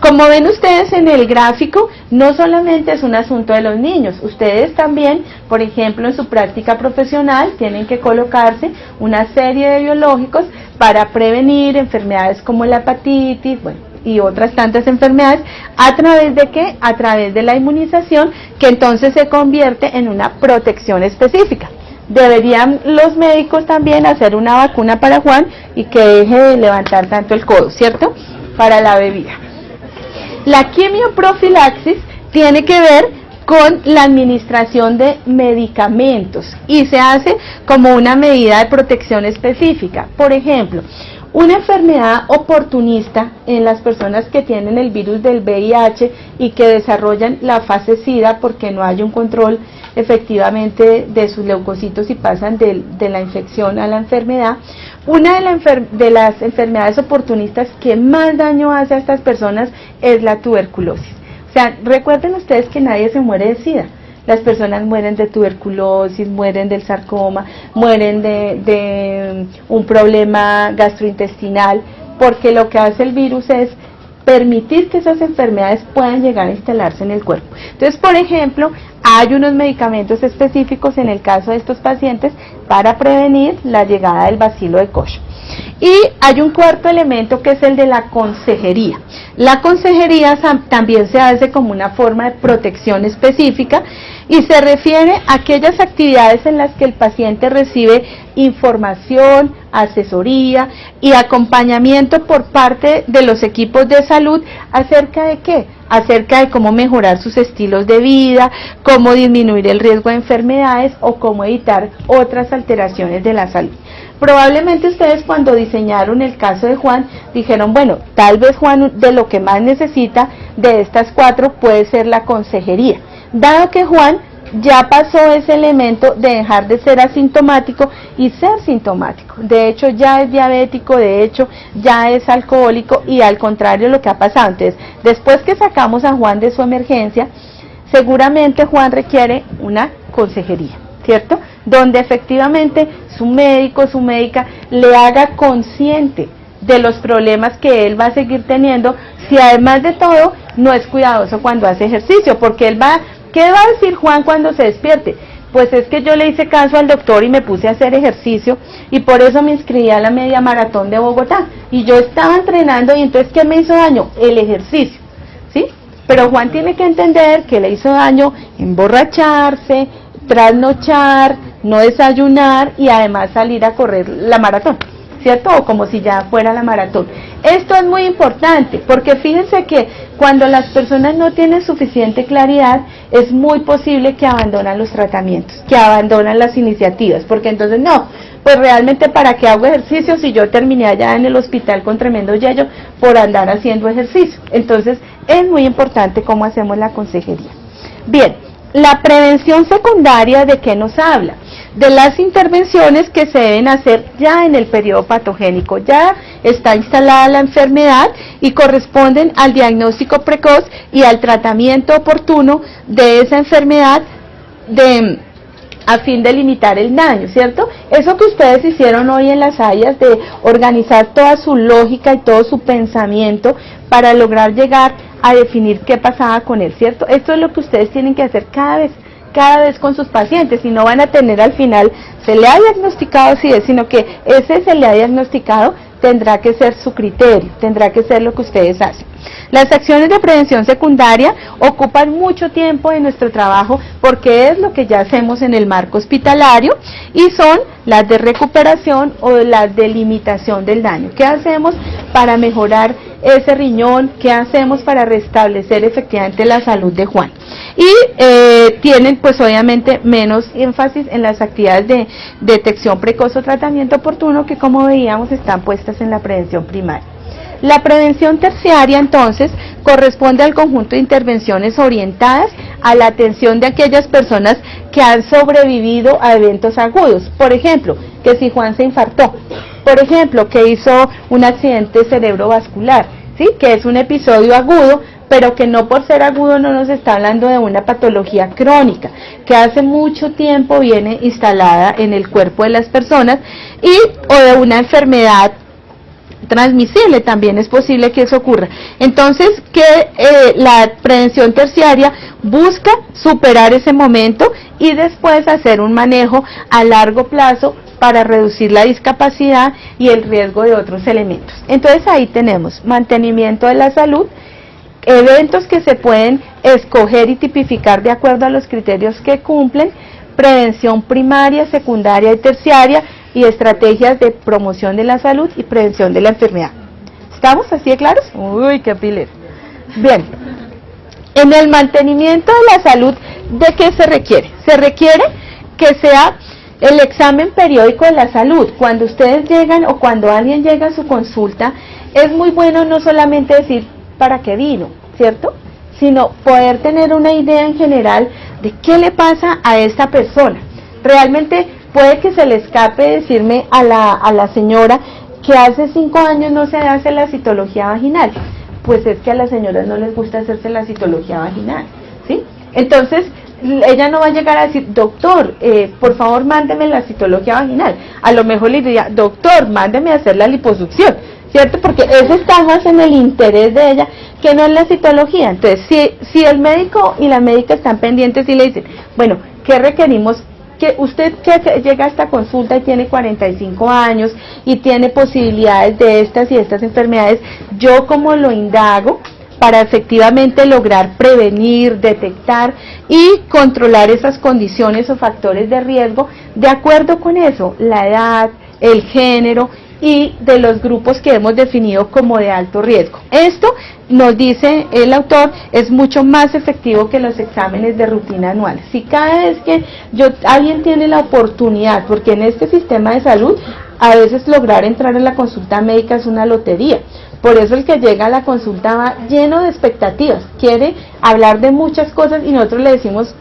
Como ven ustedes en el gráfico, no solamente es un asunto de los niños, ustedes también, por ejemplo, en su práctica profesional tienen que colocarse una serie de biológicos para prevenir enfermedades como la hepatitis, bueno, y otras tantas enfermedades. ¿A través de qué? A través de la inmunización, que entonces se convierte en una protección específica. Deberían los médicos también hacer una vacuna para Juan y que deje de levantar tanto el codo, ¿cierto? Para la bebida. La quimioprofilaxis tiene que ver con la administración de medicamentos y se hace como una medida de protección específica. Por ejemplo, una enfermedad oportunista en las personas que tienen el virus del VIH y que desarrollan la fase SIDA porque no hay un control efectivamente de sus leucocitos y pasan de la infección a la enfermedad. Una de las enfermedades oportunistas que más daño hace a estas personas es la tuberculosis. O sea, recuerden ustedes que nadie se muere de SIDA. Las personas mueren de tuberculosis, mueren del sarcoma, mueren de un problema gastrointestinal, porque lo que hace el virus es permitir que esas enfermedades puedan llegar a instalarse en el cuerpo. Entonces, por ejemplo, hay unos medicamentos específicos en el caso de estos pacientes para prevenir la llegada del bacilo de Koch. Y hay un cuarto elemento que es el de la consejería. La consejería también se hace como una forma de protección específica y se refiere a aquellas actividades en las que el paciente recibe información, asesoría y acompañamiento por parte de los equipos de salud acerca de qué, acerca de cómo mejorar sus estilos de vida, cómo disminuir el riesgo de enfermedades o cómo evitar otras alteraciones de la salud. Probablemente ustedes cuando diseñaron el caso de Juan dijeron, bueno, tal vez Juan de lo que más necesita de estas 4 puede ser la consejería, dado que Juan ya pasó ese elemento de dejar de ser asintomático y ser sintomático. De hecho ya es diabético, de hecho ya es alcohólico y al contrario lo que ha pasado. Entonces, después que sacamos a Juan de su emergencia, seguramente Juan requiere una consejería, ¿cierto? Donde efectivamente su médico, su médica le haga consciente de los problemas que él va a seguir teniendo si además de todo no es cuidadoso cuando hace ejercicio, porque él va, ¿qué va a decir Juan cuando se despierte? Pues es que yo le hice caso al doctor y me puse a hacer ejercicio y por eso me inscribí a la media maratón de Bogotá y yo estaba entrenando y entonces ¿qué me hizo daño? El ejercicio, ¿sí? Pero Juan tiene que entender que le hizo daño emborracharse, trasnochar, no desayunar y además salir a correr la maratón, ¿cierto? O como si ya fuera la maratón. Esto es muy importante porque fíjense que cuando las personas no tienen suficiente claridad es muy posible que abandonan los tratamientos, que abandonan las iniciativas, porque entonces no, pues realmente para qué hago ejercicio si yo terminé allá en el hospital con tremendo yello por andar haciendo ejercicio. Entonces es muy importante cómo hacemos la consejería. Bien, la prevención secundaria, ¿de qué nos habla? De las intervenciones que se deben hacer ya en el periodo patogénico. Ya está instalada la enfermedad y corresponden al diagnóstico precoz y al tratamiento oportuno de esa enfermedad a fin de limitar el daño, ¿cierto? Eso que ustedes hicieron hoy en las áreas de organizar toda su lógica y todo su pensamiento para lograr llegar a definir qué pasaba con él, ¿cierto? Esto es lo que ustedes tienen que hacer cada vez con sus pacientes y no van a tener al final, se le ha diagnosticado si es, sino que ese se le ha diagnosticado, tendrá que ser su criterio, tendrá que ser lo que ustedes hacen. Las acciones de prevención secundaria ocupan mucho tiempo en nuestro trabajo porque es lo que ya hacemos en el marco hospitalario y son las de recuperación o las de limitación del daño. ¿Qué hacemos para mejorar ese riñón? ¿Qué hacemos para restablecer efectivamente la salud de Juan? Y tienen pues obviamente menos énfasis en las actividades de detección precoz o tratamiento oportuno que como veíamos están puestas en la prevención primaria. La prevención terciaria entonces corresponde al conjunto de intervenciones orientadas a la atención de aquellas personas que han sobrevivido a eventos agudos. Por ejemplo, que si Juan se infartó, por ejemplo, que hizo un accidente cerebrovascular, ¿sí? Que es un episodio agudo, pero que no por ser agudo no nos está hablando de una patología crónica, que hace mucho tiempo viene instalada en el cuerpo de las personas o de una enfermedad transmisible, también es posible que eso ocurra. Entonces, la prevención terciaria busca superar ese momento y después hacer un manejo a largo plazo para reducir la discapacidad y el riesgo de otros elementos. Entonces ahí tenemos mantenimiento de la salud, eventos que se pueden escoger y tipificar de acuerdo a los criterios que cumplen, prevención primaria, secundaria y terciaria, y estrategias de promoción de la salud y prevención de la enfermedad. ¿Estamos así de claros? Uy, qué piles. Bien, en el mantenimiento de la salud, ¿de qué se requiere? Se requiere que sea el examen periódico de la salud. Cuando ustedes llegan o cuando alguien llega a su consulta, es muy bueno no solamente decir para qué vino, ¿cierto? Sino poder tener una idea en general de qué le pasa a esta persona. Realmente puede que se le escape decirme a la señora que hace 5 años no se hace la citología vaginal. Pues es que a las señoras no les gusta hacerse la citología vaginal, ¿sí? Entonces, ella no va a llegar a decir, doctor, por favor mándeme la citología vaginal. A lo mejor le diría, doctor, mándeme a hacer la liposucción, ¿cierto? Porque eso está más en el interés de ella que no en la citología. Entonces, si el médico y la médica están pendientes y le dicen, bueno, ¿qué requerimos que usted que llega a esta consulta y tiene 45 años y tiene posibilidades de estas y estas enfermedades, yo como lo indago para efectivamente lograr prevenir, detectar y controlar esas condiciones o factores de riesgo de acuerdo con eso, la edad, el género y de los grupos que hemos definido como de alto riesgo. Esto, nos dice el autor, es mucho más efectivo que los exámenes de rutina anuales. Si cada vez que alguien tiene la oportunidad, porque en este sistema de salud a veces lograr entrar en la consulta médica es una lotería. Por eso el que llega a la consulta va lleno de expectativas, quiere hablar de muchas cosas y nosotros le decimos,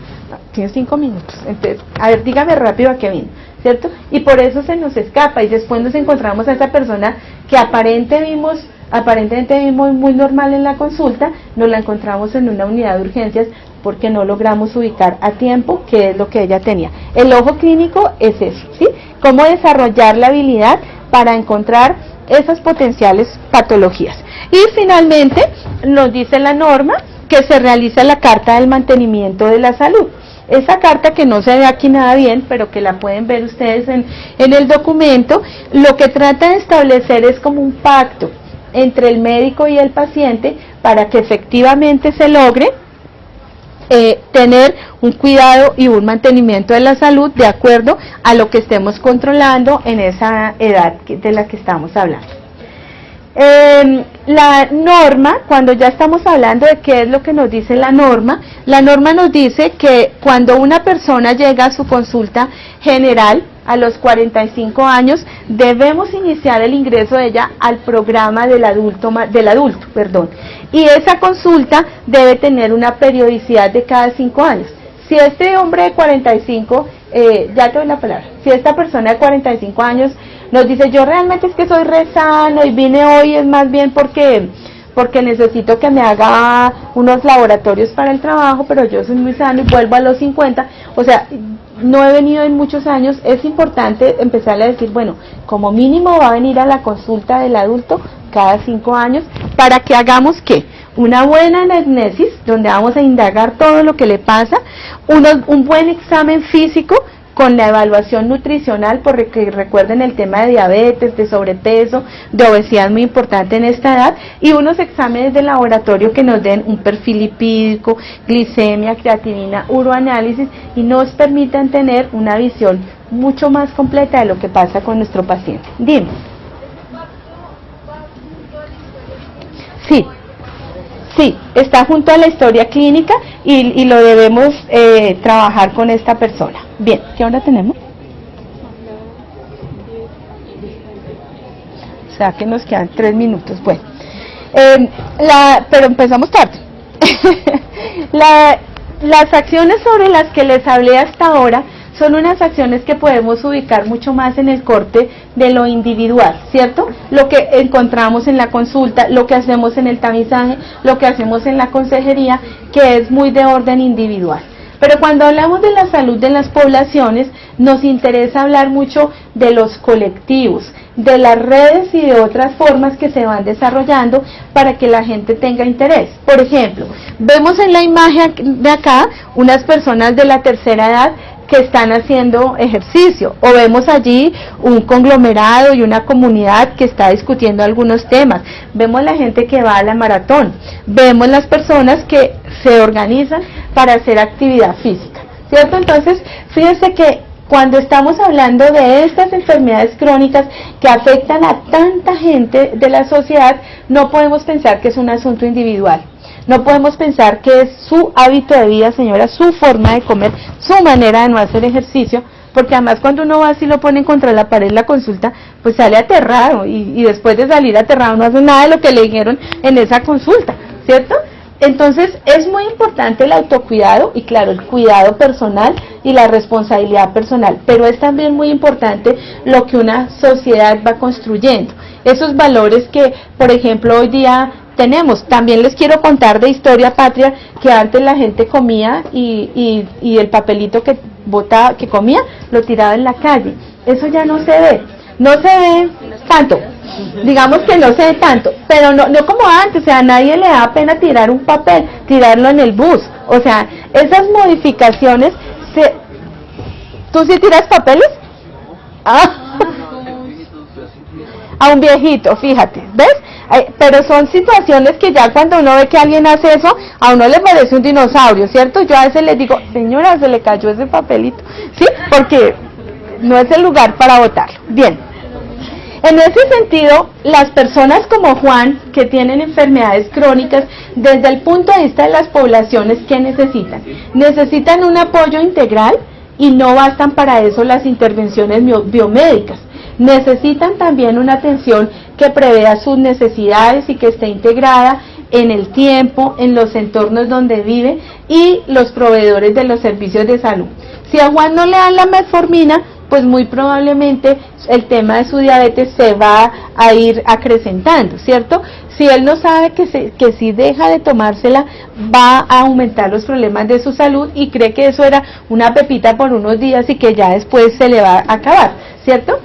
tienes 5 minutos, entonces, a ver, dígame rápido a qué viene, ¿cierto? Y por eso se nos escapa y después nos encontramos a esa persona que aparentemente vimos muy normal en la consulta, nos la encontramos en una unidad de urgencias porque no logramos ubicar a tiempo qué es lo que ella tenía. El ojo clínico es eso, ¿sí? Cómo desarrollar la habilidad para encontrar esas potenciales patologías. Y finalmente nos dice la norma que se realiza la carta del mantenimiento de la salud. Esa carta que no se ve aquí nada bien, pero que la pueden ver ustedes en el documento, lo que trata de establecer es como un pacto entre el médico y el paciente para que efectivamente se logre tener un cuidado y un mantenimiento de la salud de acuerdo a lo que estemos controlando en esa edad de la que estamos hablando. La norma, cuando ya estamos hablando de qué es lo que nos dice la norma nos dice que cuando una persona llega a su consulta general a los 45 años, debemos iniciar el ingreso de ella al programa del adulto, y esa consulta debe tener una periodicidad de cada 5 años. Si este hombre de 45, ya te doy la palabra, si esta persona de 45 años nos dice, yo realmente es que soy re sano y vine hoy es más bien porque necesito que me haga unos laboratorios para el trabajo, pero yo soy muy sano y vuelvo a los 50, o sea, no he venido en muchos años, es importante empezarle a decir, bueno, como mínimo va a venir a la consulta del adulto cada 5 años, para que hagamos, ¿qué? Una buena anamnesis, donde vamos a indagar todo lo que le pasa, un buen examen físico, con la evaluación nutricional, porque recuerden el tema de diabetes, de sobrepeso, de obesidad muy importante en esta edad, y unos exámenes de laboratorio que nos den un perfil lipídico, glicemia, creatinina, uroanálisis, y nos permitan tener una visión mucho más completa de lo que pasa con nuestro paciente. Dime. Sí, está junto a la historia clínica y lo debemos trabajar con esta persona. Bien, ¿qué hora tenemos? O sea que nos quedan 3 minutos. Bueno, pero empezamos tarde. Las acciones sobre las que les hablé hasta ahora son unas acciones que podemos ubicar mucho más en el corte de lo individual, ¿cierto? Lo que encontramos en la consulta, lo que hacemos en el tamizaje, lo que hacemos en la consejería, que es muy de orden individual. Pero cuando hablamos de la salud de las poblaciones, nos interesa hablar mucho de los colectivos, de las redes y de otras formas que se van desarrollando para que la gente tenga interés. Por ejemplo, vemos en la imagen de acá unas personas de la tercera edad que están haciendo ejercicio, o vemos allí un conglomerado y una comunidad que está discutiendo algunos temas, vemos la gente que va a la maratón, vemos las personas que se organizan para hacer actividad física, ¿cierto? Entonces, fíjense que cuando estamos hablando de estas enfermedades crónicas que afectan a tanta gente de la sociedad, no podemos pensar que es un asunto individual. No podemos pensar que es su hábito de vida, señora, su forma de comer, su manera de no hacer ejercicio, porque además cuando uno va así lo ponen contra la pared la consulta, pues sale aterrado y después de salir aterrado no hace nada de lo que le dijeron en esa consulta, ¿cierto? Entonces es muy importante el autocuidado y claro, el cuidado personal y la responsabilidad personal, pero es también muy importante lo que una sociedad va construyendo, esos valores que, por ejemplo, hoy día tenemos. También les quiero contar de historia patria que antes la gente comía y el papelito que comía lo tiraba en la calle. Eso ya no se ve tanto, digamos que no se ve tanto, pero no como antes, o sea, a nadie le da pena tirar un papel, tirarlo en el bus, o sea, esas modificaciones ¿Tú sí tiras papeles? Ah. A un viejito, fíjate, ¿ves? Pero son situaciones que ya cuando uno ve que alguien hace eso, a uno le parece un dinosaurio, ¿cierto? Yo a veces les digo, señora, se le cayó ese papelito, ¿sí? Porque no es el lugar para votarlo. Bien, en ese sentido, las personas como Juan, que tienen enfermedades crónicas, desde el punto de vista de las poblaciones, ¿qué necesitan? Necesitan un apoyo integral y no bastan para eso las intervenciones biomédicas. Necesitan también una atención que prevea sus necesidades y que esté integrada en el tiempo, en los entornos donde vive y los proveedores de los servicios de salud. Si a Juan no le dan la metformina, pues muy probablemente el tema de su diabetes se va a ir acrecentando, ¿cierto? Si él no sabe que si deja de tomársela va a aumentar los problemas de su salud y cree que eso era una pepita por unos días y que ya después se le va a acabar, ¿cierto?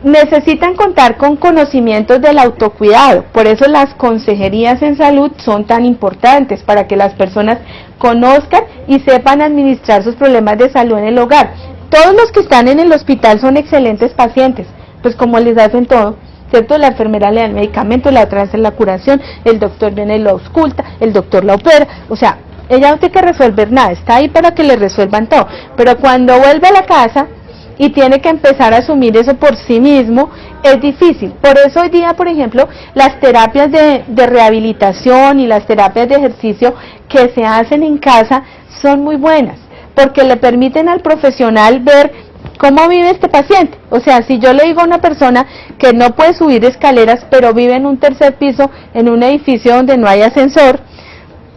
Necesitan contar con conocimientos del autocuidado, por eso las consejerías en salud son tan importantes, para que las personas conozcan y sepan administrar sus problemas de salud en el hogar. Todos los que están en el hospital son excelentes pacientes, pues como les hacen todo, ¿cierto? La enfermera le da el medicamento, la otra hace la curación, el doctor viene y lo ausculta, el doctor la opera, o sea, ella no tiene que resolver nada, está ahí para que le resuelvan todo, pero cuando vuelve a la casa y tiene que empezar a asumir eso por sí mismo, es difícil. Por eso hoy día, por ejemplo, las terapias de rehabilitación y las terapias de ejercicio que se hacen en casa son muy buenas, porque le permiten al profesional ver cómo vive este paciente. O sea, si yo le digo a una persona que no puede subir escaleras, pero vive en un tercer piso, en un edificio donde no hay ascensor,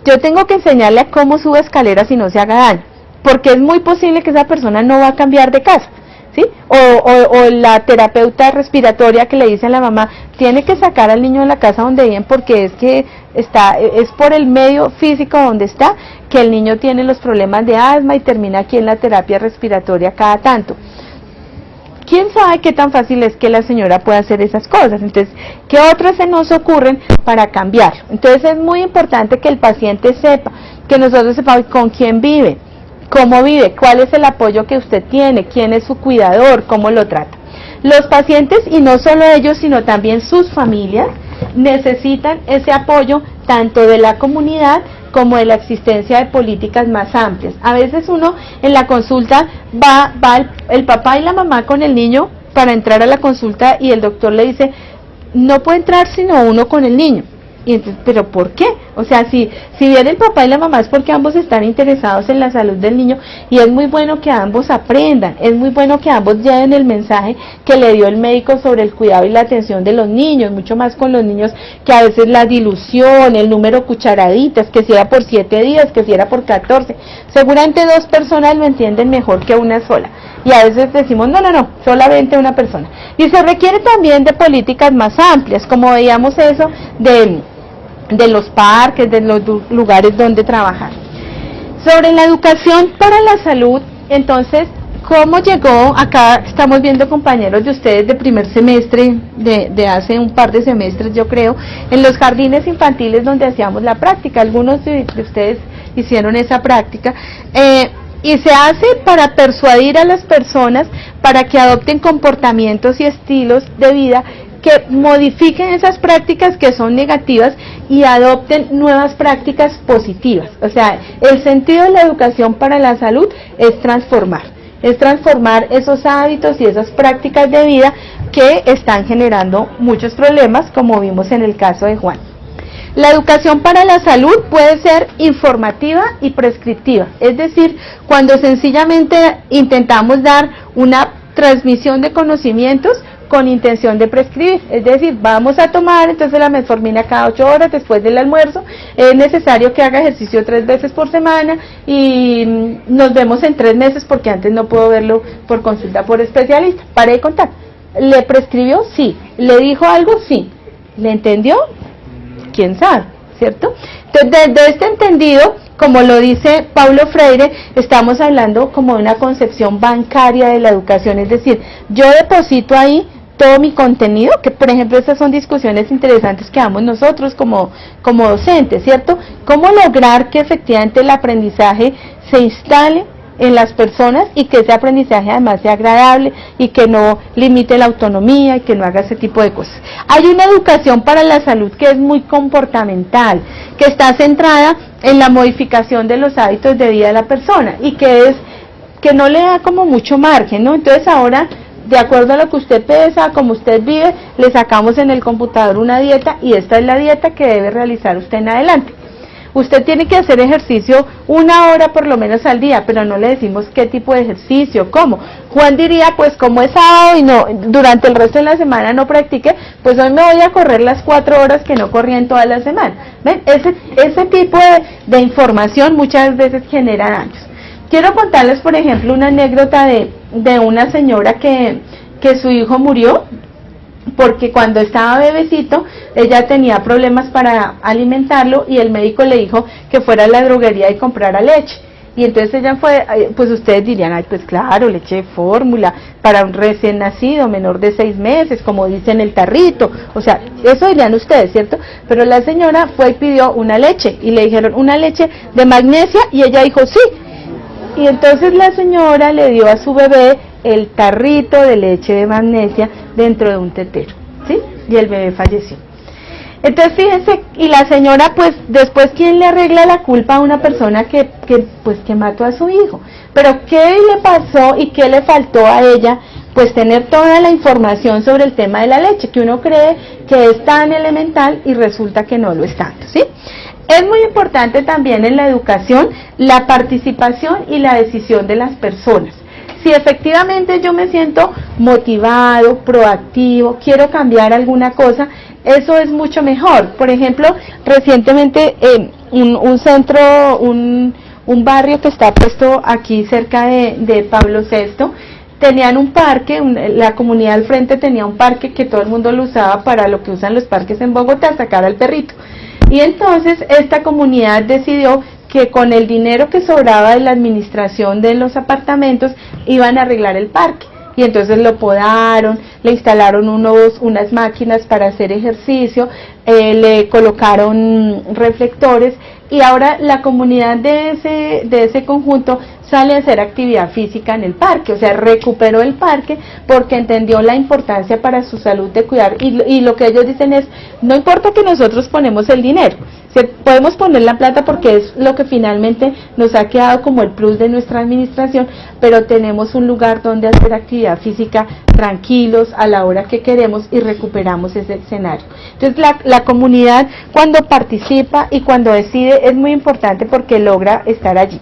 yo tengo que enseñarle a cómo sube escaleras y no se haga daño, porque es muy posible que esa persona no va a cambiar de casa, ¿sí? O la terapeuta respiratoria que le dice a la mamá, tiene que sacar al niño de la casa donde viven porque es que es por el medio físico donde está que el niño tiene los problemas de asma y termina aquí en la terapia respiratoria cada tanto. ¿Quién sabe qué tan fácil es que la señora pueda hacer esas cosas? Entonces, ¿qué otras se nos ocurren para cambiarlo? Entonces es muy importante que el paciente sepa, que nosotros sepamos con quién vive, cómo vive, cuál es el apoyo que usted tiene, quién es su cuidador, cómo lo trata. Los pacientes, y no solo ellos, sino también sus familias, necesitan ese apoyo tanto de la comunidad como de la existencia de políticas más amplias. A veces uno en la consulta va el papá y la mamá con el niño para entrar a la consulta y el doctor le dice, no puede entrar sino uno con el niño. Y entonces, ¿pero por qué? O sea, si viene el papá y la mamá es porque ambos están interesados en la salud del niño y es muy bueno que ambos aprendan, es muy bueno que ambos lleven el mensaje que le dio el médico sobre el cuidado y la atención de los niños, mucho más con los niños que a veces la dilución, el número cucharaditas, que si era por 7 días, que si era por 14, seguramente 2 personas lo entienden mejor que una sola. Y a veces decimos, no, solamente una persona. Y se requiere también de políticas más amplias, como veíamos eso de los parques, de los lugares donde trabajar. Sobre la educación para la salud, entonces, ¿cómo llegó? Acá estamos viendo compañeros de ustedes de primer semestre, de hace un par de semestres yo creo, en los jardines infantiles donde hacíamos la práctica, algunos de ustedes hicieron esa práctica, y se hace para persuadir a las personas para que adopten comportamientos y estilos de vida que modifiquen esas prácticas que son negativas y adopten nuevas prácticas positivas. O sea, el sentido de la educación para la salud es transformar esos hábitos y esas prácticas de vida que están generando muchos problemas, como vimos en el caso de Juan. La educación para la salud puede ser informativa y prescriptiva, es decir, cuando sencillamente intentamos dar una transmisión de conocimientos con intención de prescribir, es decir, vamos a tomar entonces la metformina cada 8 horas después del almuerzo, es necesario que haga ejercicio 3 veces por semana y nos vemos en 3 meses porque antes no puedo verlo por consulta por especialista. Pare de contar. ¿Le prescribió? Sí. ¿Le dijo algo? Sí. ¿Le entendió? ¿Quién sabe? ¿Cierto? Entonces, desde este entendido, como lo dice Paulo Freire, estamos hablando como de una concepción bancaria de la educación, es decir, yo deposito ahí todo mi contenido, que por ejemplo estas son discusiones interesantes que damos nosotros como docentes, ¿cierto? ¿Cómo lograr que efectivamente el aprendizaje se instale en las personas y que ese aprendizaje además sea agradable y que no limite la autonomía y que no haga ese tipo de cosas. Hay una educación para la salud que es muy comportamental, que está centrada en la modificación de los hábitos de vida de la persona y que no le da como mucho margen, ¿no? Entonces ahora, de acuerdo a lo que usted pesa, como usted vive, le sacamos en el computador una dieta y esta es la dieta que debe realizar usted en adelante. Usted tiene que hacer ejercicio 1 hora por lo menos al día, pero no le decimos qué tipo de ejercicio, cómo. Juan diría, pues como es sábado y no durante el resto de la semana no practique, pues hoy me voy a correr las 4 horas que no corría en toda la semana. ¿Ven? Ese tipo de información muchas veces genera daños. Quiero contarles, por ejemplo, una anécdota de una señora que su hijo murió, porque cuando estaba bebecito, ella tenía problemas para alimentarlo y el médico le dijo que fuera a la droguería y comprara leche. Y entonces ella fue, pues ustedes dirían, ay, pues claro, leche de fórmula para un recién nacido, menor de 6 meses, como dice en el tarrito, o sea, eso dirían ustedes, ¿cierto? Pero la señora fue y pidió una leche, y le dijeron, una leche de magnesia, y ella dijo, sí. Y entonces la señora le dio a su bebé el tarrito de leche de magnesia dentro de un tetero, ¿sí? Y el bebé falleció. Entonces fíjense, y la señora, pues después, ¿quién le arregla la culpa a una persona que mató a su hijo? Pero ¿qué le pasó y qué le faltó a ella? Pues tener toda la información sobre el tema de la leche, que uno cree que es tan elemental y resulta que no lo es tanto, ¿sí? Es muy importante también en la educación la participación y la decisión de las personas. Si efectivamente yo me siento motivado, proactivo, quiero cambiar alguna cosa, eso es mucho mejor. Por ejemplo, recientemente un centro, un barrio que está puesto aquí cerca de Pablo VI, tenían un parque, la comunidad al frente tenía un parque que todo el mundo lo usaba para lo que usan los parques en Bogotá, sacar al perrito. Y entonces esta comunidad decidió que con el dinero que sobraba de la administración de los apartamentos iban a arreglar el parque. Y entonces lo podaron, le instalaron unas máquinas para hacer ejercicio, le colocaron reflectores y ahora la comunidad de ese conjunto sale a hacer actividad física en el parque, o sea, recuperó el parque porque entendió la importancia para su salud de cuidar, y lo que ellos dicen es, no importa que nosotros ponemos el dinero, podemos poner la plata porque es lo que finalmente nos ha quedado como el plus de nuestra administración, pero tenemos un lugar donde hacer actividad física tranquilos a la hora que queremos y recuperamos ese escenario. Entonces la comunidad cuando participa y cuando decide es muy importante porque logra estar allí.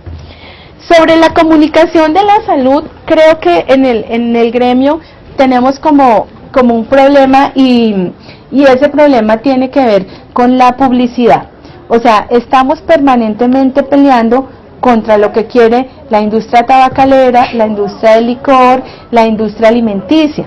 Sobre la comunicación de la salud, creo que en el gremio tenemos como un problema y ese problema tiene que ver con la publicidad. O sea, estamos permanentemente peleando contra lo que quiere la industria tabacalera, la industria del licor, la industria alimenticia.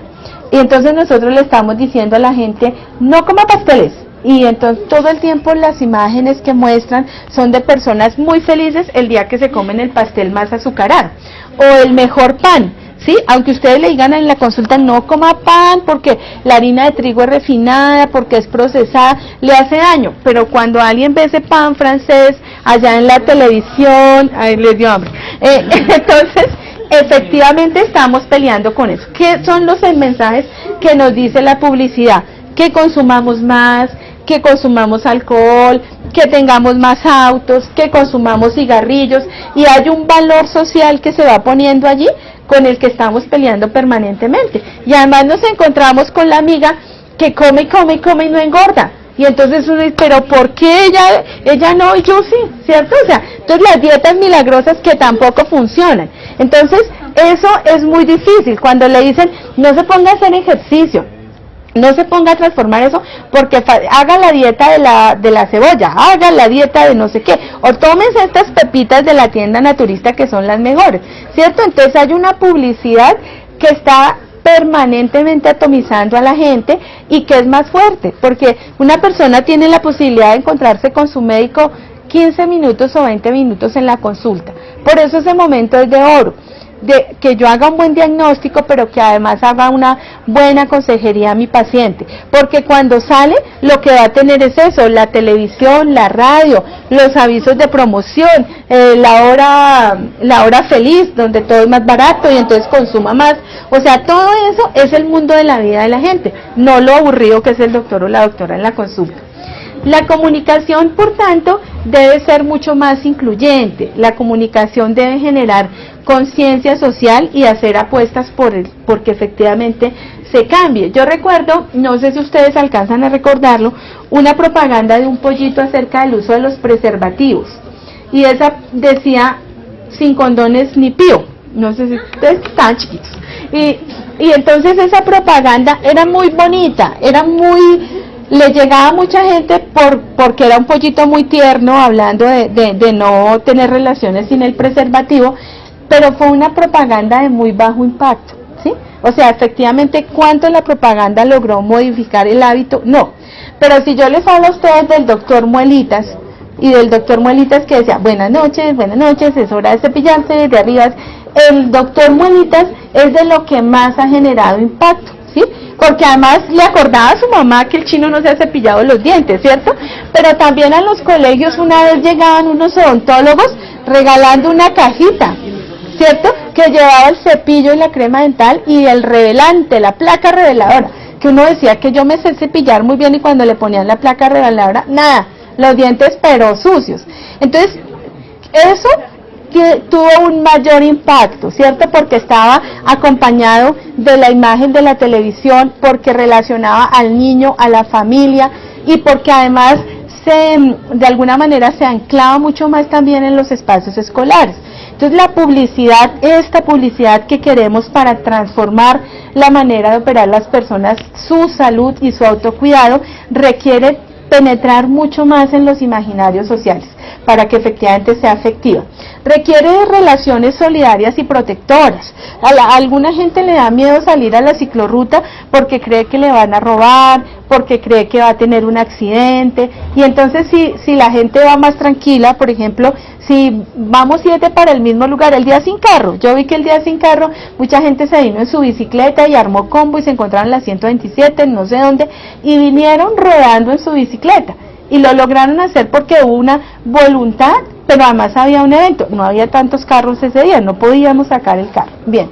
Y entonces nosotros le estamos diciendo a la gente, no coma pasteles. Y entonces todo el tiempo las imágenes que muestran son de personas muy felices el día que se comen el pastel más azucarado o el mejor pan, ¿sí? Aunque ustedes le digan en la consulta no coma pan porque la harina de trigo es refinada, porque es procesada, le hace daño, pero cuando alguien ve ese pan francés allá en la televisión, ay, les dio hambre, entonces efectivamente estamos peleando con eso. ¿Qué son los mensajes que nos dice la publicidad? Que consumamos más, que consumamos alcohol, que tengamos más autos, que consumamos cigarrillos, y hay un valor social que se va poniendo allí con el que estamos peleando permanentemente. Y además nos encontramos con la amiga que come y come y come y no engorda. Y entonces uno dice, pero ¿por qué ella no y yo sí? ¿Cierto? O sea, entonces las dietas milagrosas que tampoco funcionan. Entonces eso es muy difícil cuando le dicen, no se ponga a hacer ejercicio. No se ponga a transformar eso porque haga la dieta de la cebolla, haga la dieta de no sé qué, o tómense estas pepitas de la tienda naturista que son las mejores, ¿cierto? Entonces hay una publicidad que está permanentemente atomizando a la gente y que es más fuerte, porque una persona tiene la posibilidad de encontrarse con su médico 15 minutos o 20 minutos en la consulta, por eso ese momento es de oro. de que yo haga un buen diagnóstico, pero que además haga una buena consejería a mi paciente, porque cuando sale lo que va a tener es eso, la televisión, la radio, los avisos de promoción, la hora feliz, donde todo es más barato y entonces consuma más, o sea, todo eso es el mundo de la vida de la gente, no lo aburrido que es el doctor o la doctora en la consulta. La comunicación, por tanto, debe ser mucho más incluyente. La comunicación debe generar conciencia social y hacer apuestas porque efectivamente se cambie. Yo recuerdo, no sé si ustedes alcanzan a recordarlo, una propaganda de un pollito acerca del uso de los preservativos. Y esa decía, sin condones ni pío. No sé si ustedes estaban chiquitos. Y entonces esa propaganda era muy bonita, le llegaba a mucha gente porque era un pollito muy tierno, hablando de no tener relaciones sin el preservativo, pero fue una propaganda de muy bajo impacto, ¿sí? O sea, efectivamente, ¿cuánto la propaganda logró modificar el hábito? No. Pero si yo les hablo a ustedes del doctor Muelitas, y del doctor Muelitas que decía, buenas noches, es hora de cepillarse, de arriba, el doctor Muelitas es de lo que más ha generado impacto, ¿sí? Porque además le acordaba a su mamá que el chino no se ha cepillado los dientes, ¿cierto? Pero también a los colegios una vez llegaban unos odontólogos regalando una cajita, ¿cierto? Que llevaba el cepillo y la crema dental y el revelante, la placa reveladora, que uno decía que yo me sé cepillar muy bien y cuando le ponían la placa reveladora, nada, los dientes pero sucios. Entonces, eso que tuvo un mayor impacto, ¿cierto? Porque estaba acompañado de la imagen de la televisión, porque relacionaba al niño, a la familia y porque además de alguna manera se anclaba mucho más también en los espacios escolares. Entonces la publicidad, esta publicidad que queremos para transformar la manera de operar las personas, su salud y su autocuidado, requiere penetrar mucho más en los imaginarios sociales para que efectivamente sea efectiva. Requiere de relaciones solidarias y protectoras. A alguna gente le da miedo salir a la ciclorruta porque cree que le van a robar, porque cree que va a tener un accidente, y entonces si la gente va más tranquila, por ejemplo, si vamos 7 para el mismo lugar, el día sin carro, yo vi que el día sin carro, mucha gente se vino en su bicicleta y armó combo y se encontraron en la 127, no sé dónde, y vinieron rodando en su bicicleta, y lo lograron hacer porque hubo una voluntad, pero además había un evento, no había tantos carros ese día, no podíamos sacar el carro. Bien,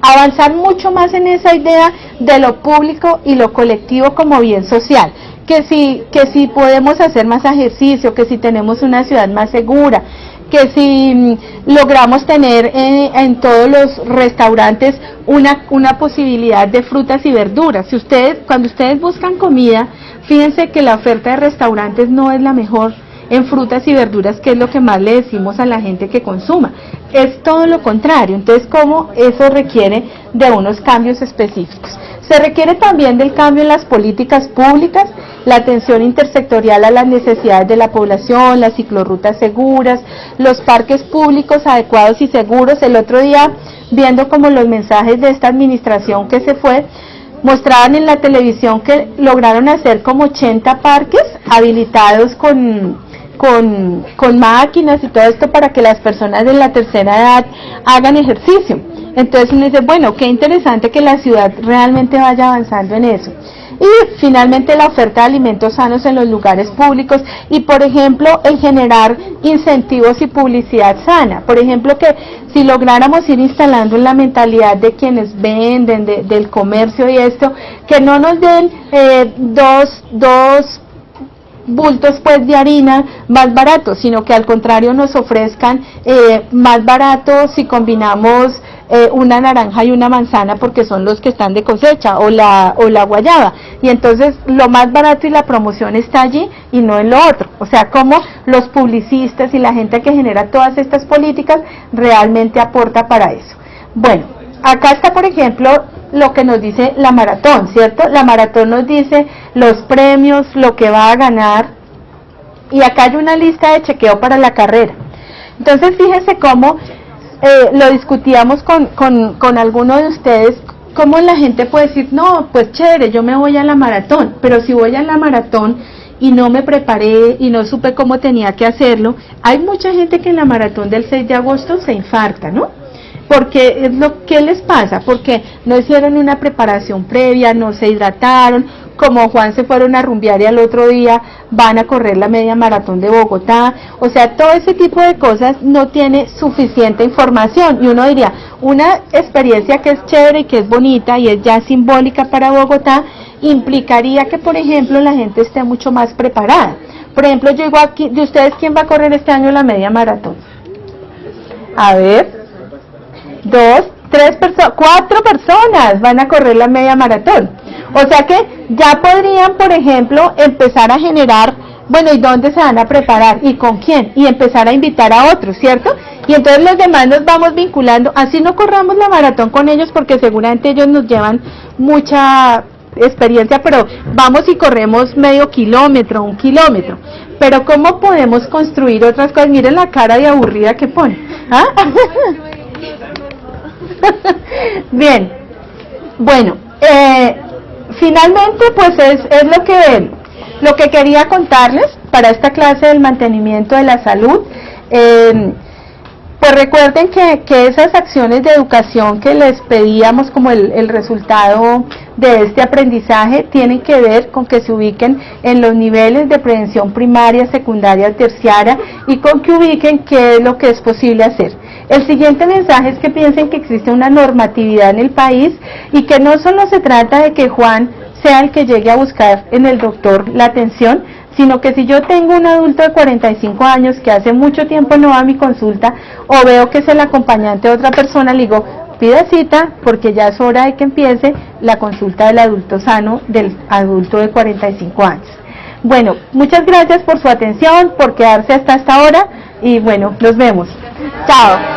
avanzar mucho más en esa idea de lo público y lo colectivo como bien social, que si podemos hacer más ejercicio, que si tenemos una ciudad más segura, que si logramos tener en todos los restaurantes una posibilidad de frutas y verduras. Cuando ustedes buscan comida, fíjense que la oferta de restaurantes no es la mejor en frutas y verduras, que es lo que más le decimos a la gente que consuma, es todo lo contrario. Entonces, ¿cómo eso requiere de unos cambios específicos? Se requiere también del cambio en las políticas públicas, la atención intersectorial a las necesidades de la población, las ciclorrutas seguras, los parques públicos adecuados y seguros. El otro día, viendo como los mensajes de esta administración que se fue, mostraban en la televisión que lograron hacer como 80 parques habilitados con máquinas y todo esto para que las personas de la tercera edad hagan ejercicio. Entonces uno dice, bueno, qué interesante que la ciudad realmente vaya avanzando en eso. Y finalmente la oferta de alimentos sanos en los lugares públicos y, por ejemplo, el generar incentivos y publicidad sana. Por ejemplo, que si lográramos ir instalando en la mentalidad de quienes venden, del comercio y esto, que no nos den dos bultos pues de harina más baratos, sino que al contrario nos ofrezcan más barato si combinamos una naranja y una manzana porque son los que están de cosecha, o la guayaba, y entonces lo más barato y la promoción está allí y no en lo otro. O sea, como los publicistas y la gente que genera todas estas políticas realmente aporta para eso. Bueno, acá está, por ejemplo, lo que nos dice la maratón, ¿cierto? La maratón nos dice los premios, lo que va a ganar, y acá hay una lista de chequeo para la carrera. Entonces, fíjense cómo lo discutíamos con alguno de ustedes, cómo la gente puede decir, no, pues chévere, yo me voy a la maratón, pero si voy a la maratón y no me preparé y no supe cómo tenía que hacerlo, hay mucha gente que en la maratón del 6 de agosto se infarta, ¿no? porque es lo que les pasa, porque no hicieron una preparación previa, no se hidrataron, como Juan se fueron a rumbear y al otro día van a correr la media maratón de Bogotá, o sea, todo ese tipo de cosas no tiene suficiente información, y uno diría, una experiencia que es chévere y que es bonita y es ya simbólica para Bogotá, implicaría que, por ejemplo, la gente esté mucho más preparada. Por ejemplo, yo digo aquí, de ustedes, ¿quién va a correr este año la media maratón? A ver, 2, 3 personas, 4 personas van a correr la media maratón. O sea que ya podrían, por ejemplo, empezar a generar, bueno, ¿y dónde se van a preparar? ¿Y con quién? Y empezar a invitar a otros, ¿cierto? Y entonces los demás nos vamos vinculando, así no corramos la maratón con ellos porque seguramente ellos nos llevan mucha experiencia, pero vamos y corremos medio kilómetro, 1 kilómetro. Pero ¿cómo podemos construir otras cosas? Miren la cara de aburrida que pone. ¿Ah? Bien, bueno, finalmente pues es lo que quería contarles para esta clase del mantenimiento de la salud. Pues recuerden que esas acciones de educación que les pedíamos como el resultado de este aprendizaje tienen que ver con que se ubiquen en los niveles de prevención primaria, secundaria, terciaria, y con que ubiquen qué es lo que es posible hacer. El siguiente mensaje es que piensen que existe una normatividad en el país y que no solo se trata de que Juan sea el que llegue a buscar en el doctor la atención, sino que si yo tengo un adulto de 45 años que hace mucho tiempo no va a mi consulta, o veo que es el acompañante de otra persona, le digo, pida cita porque ya es hora de que empiece la consulta del adulto sano, del adulto de 45 años. Bueno, muchas gracias por su atención, por quedarse hasta esta hora, y bueno, nos vemos. Chao.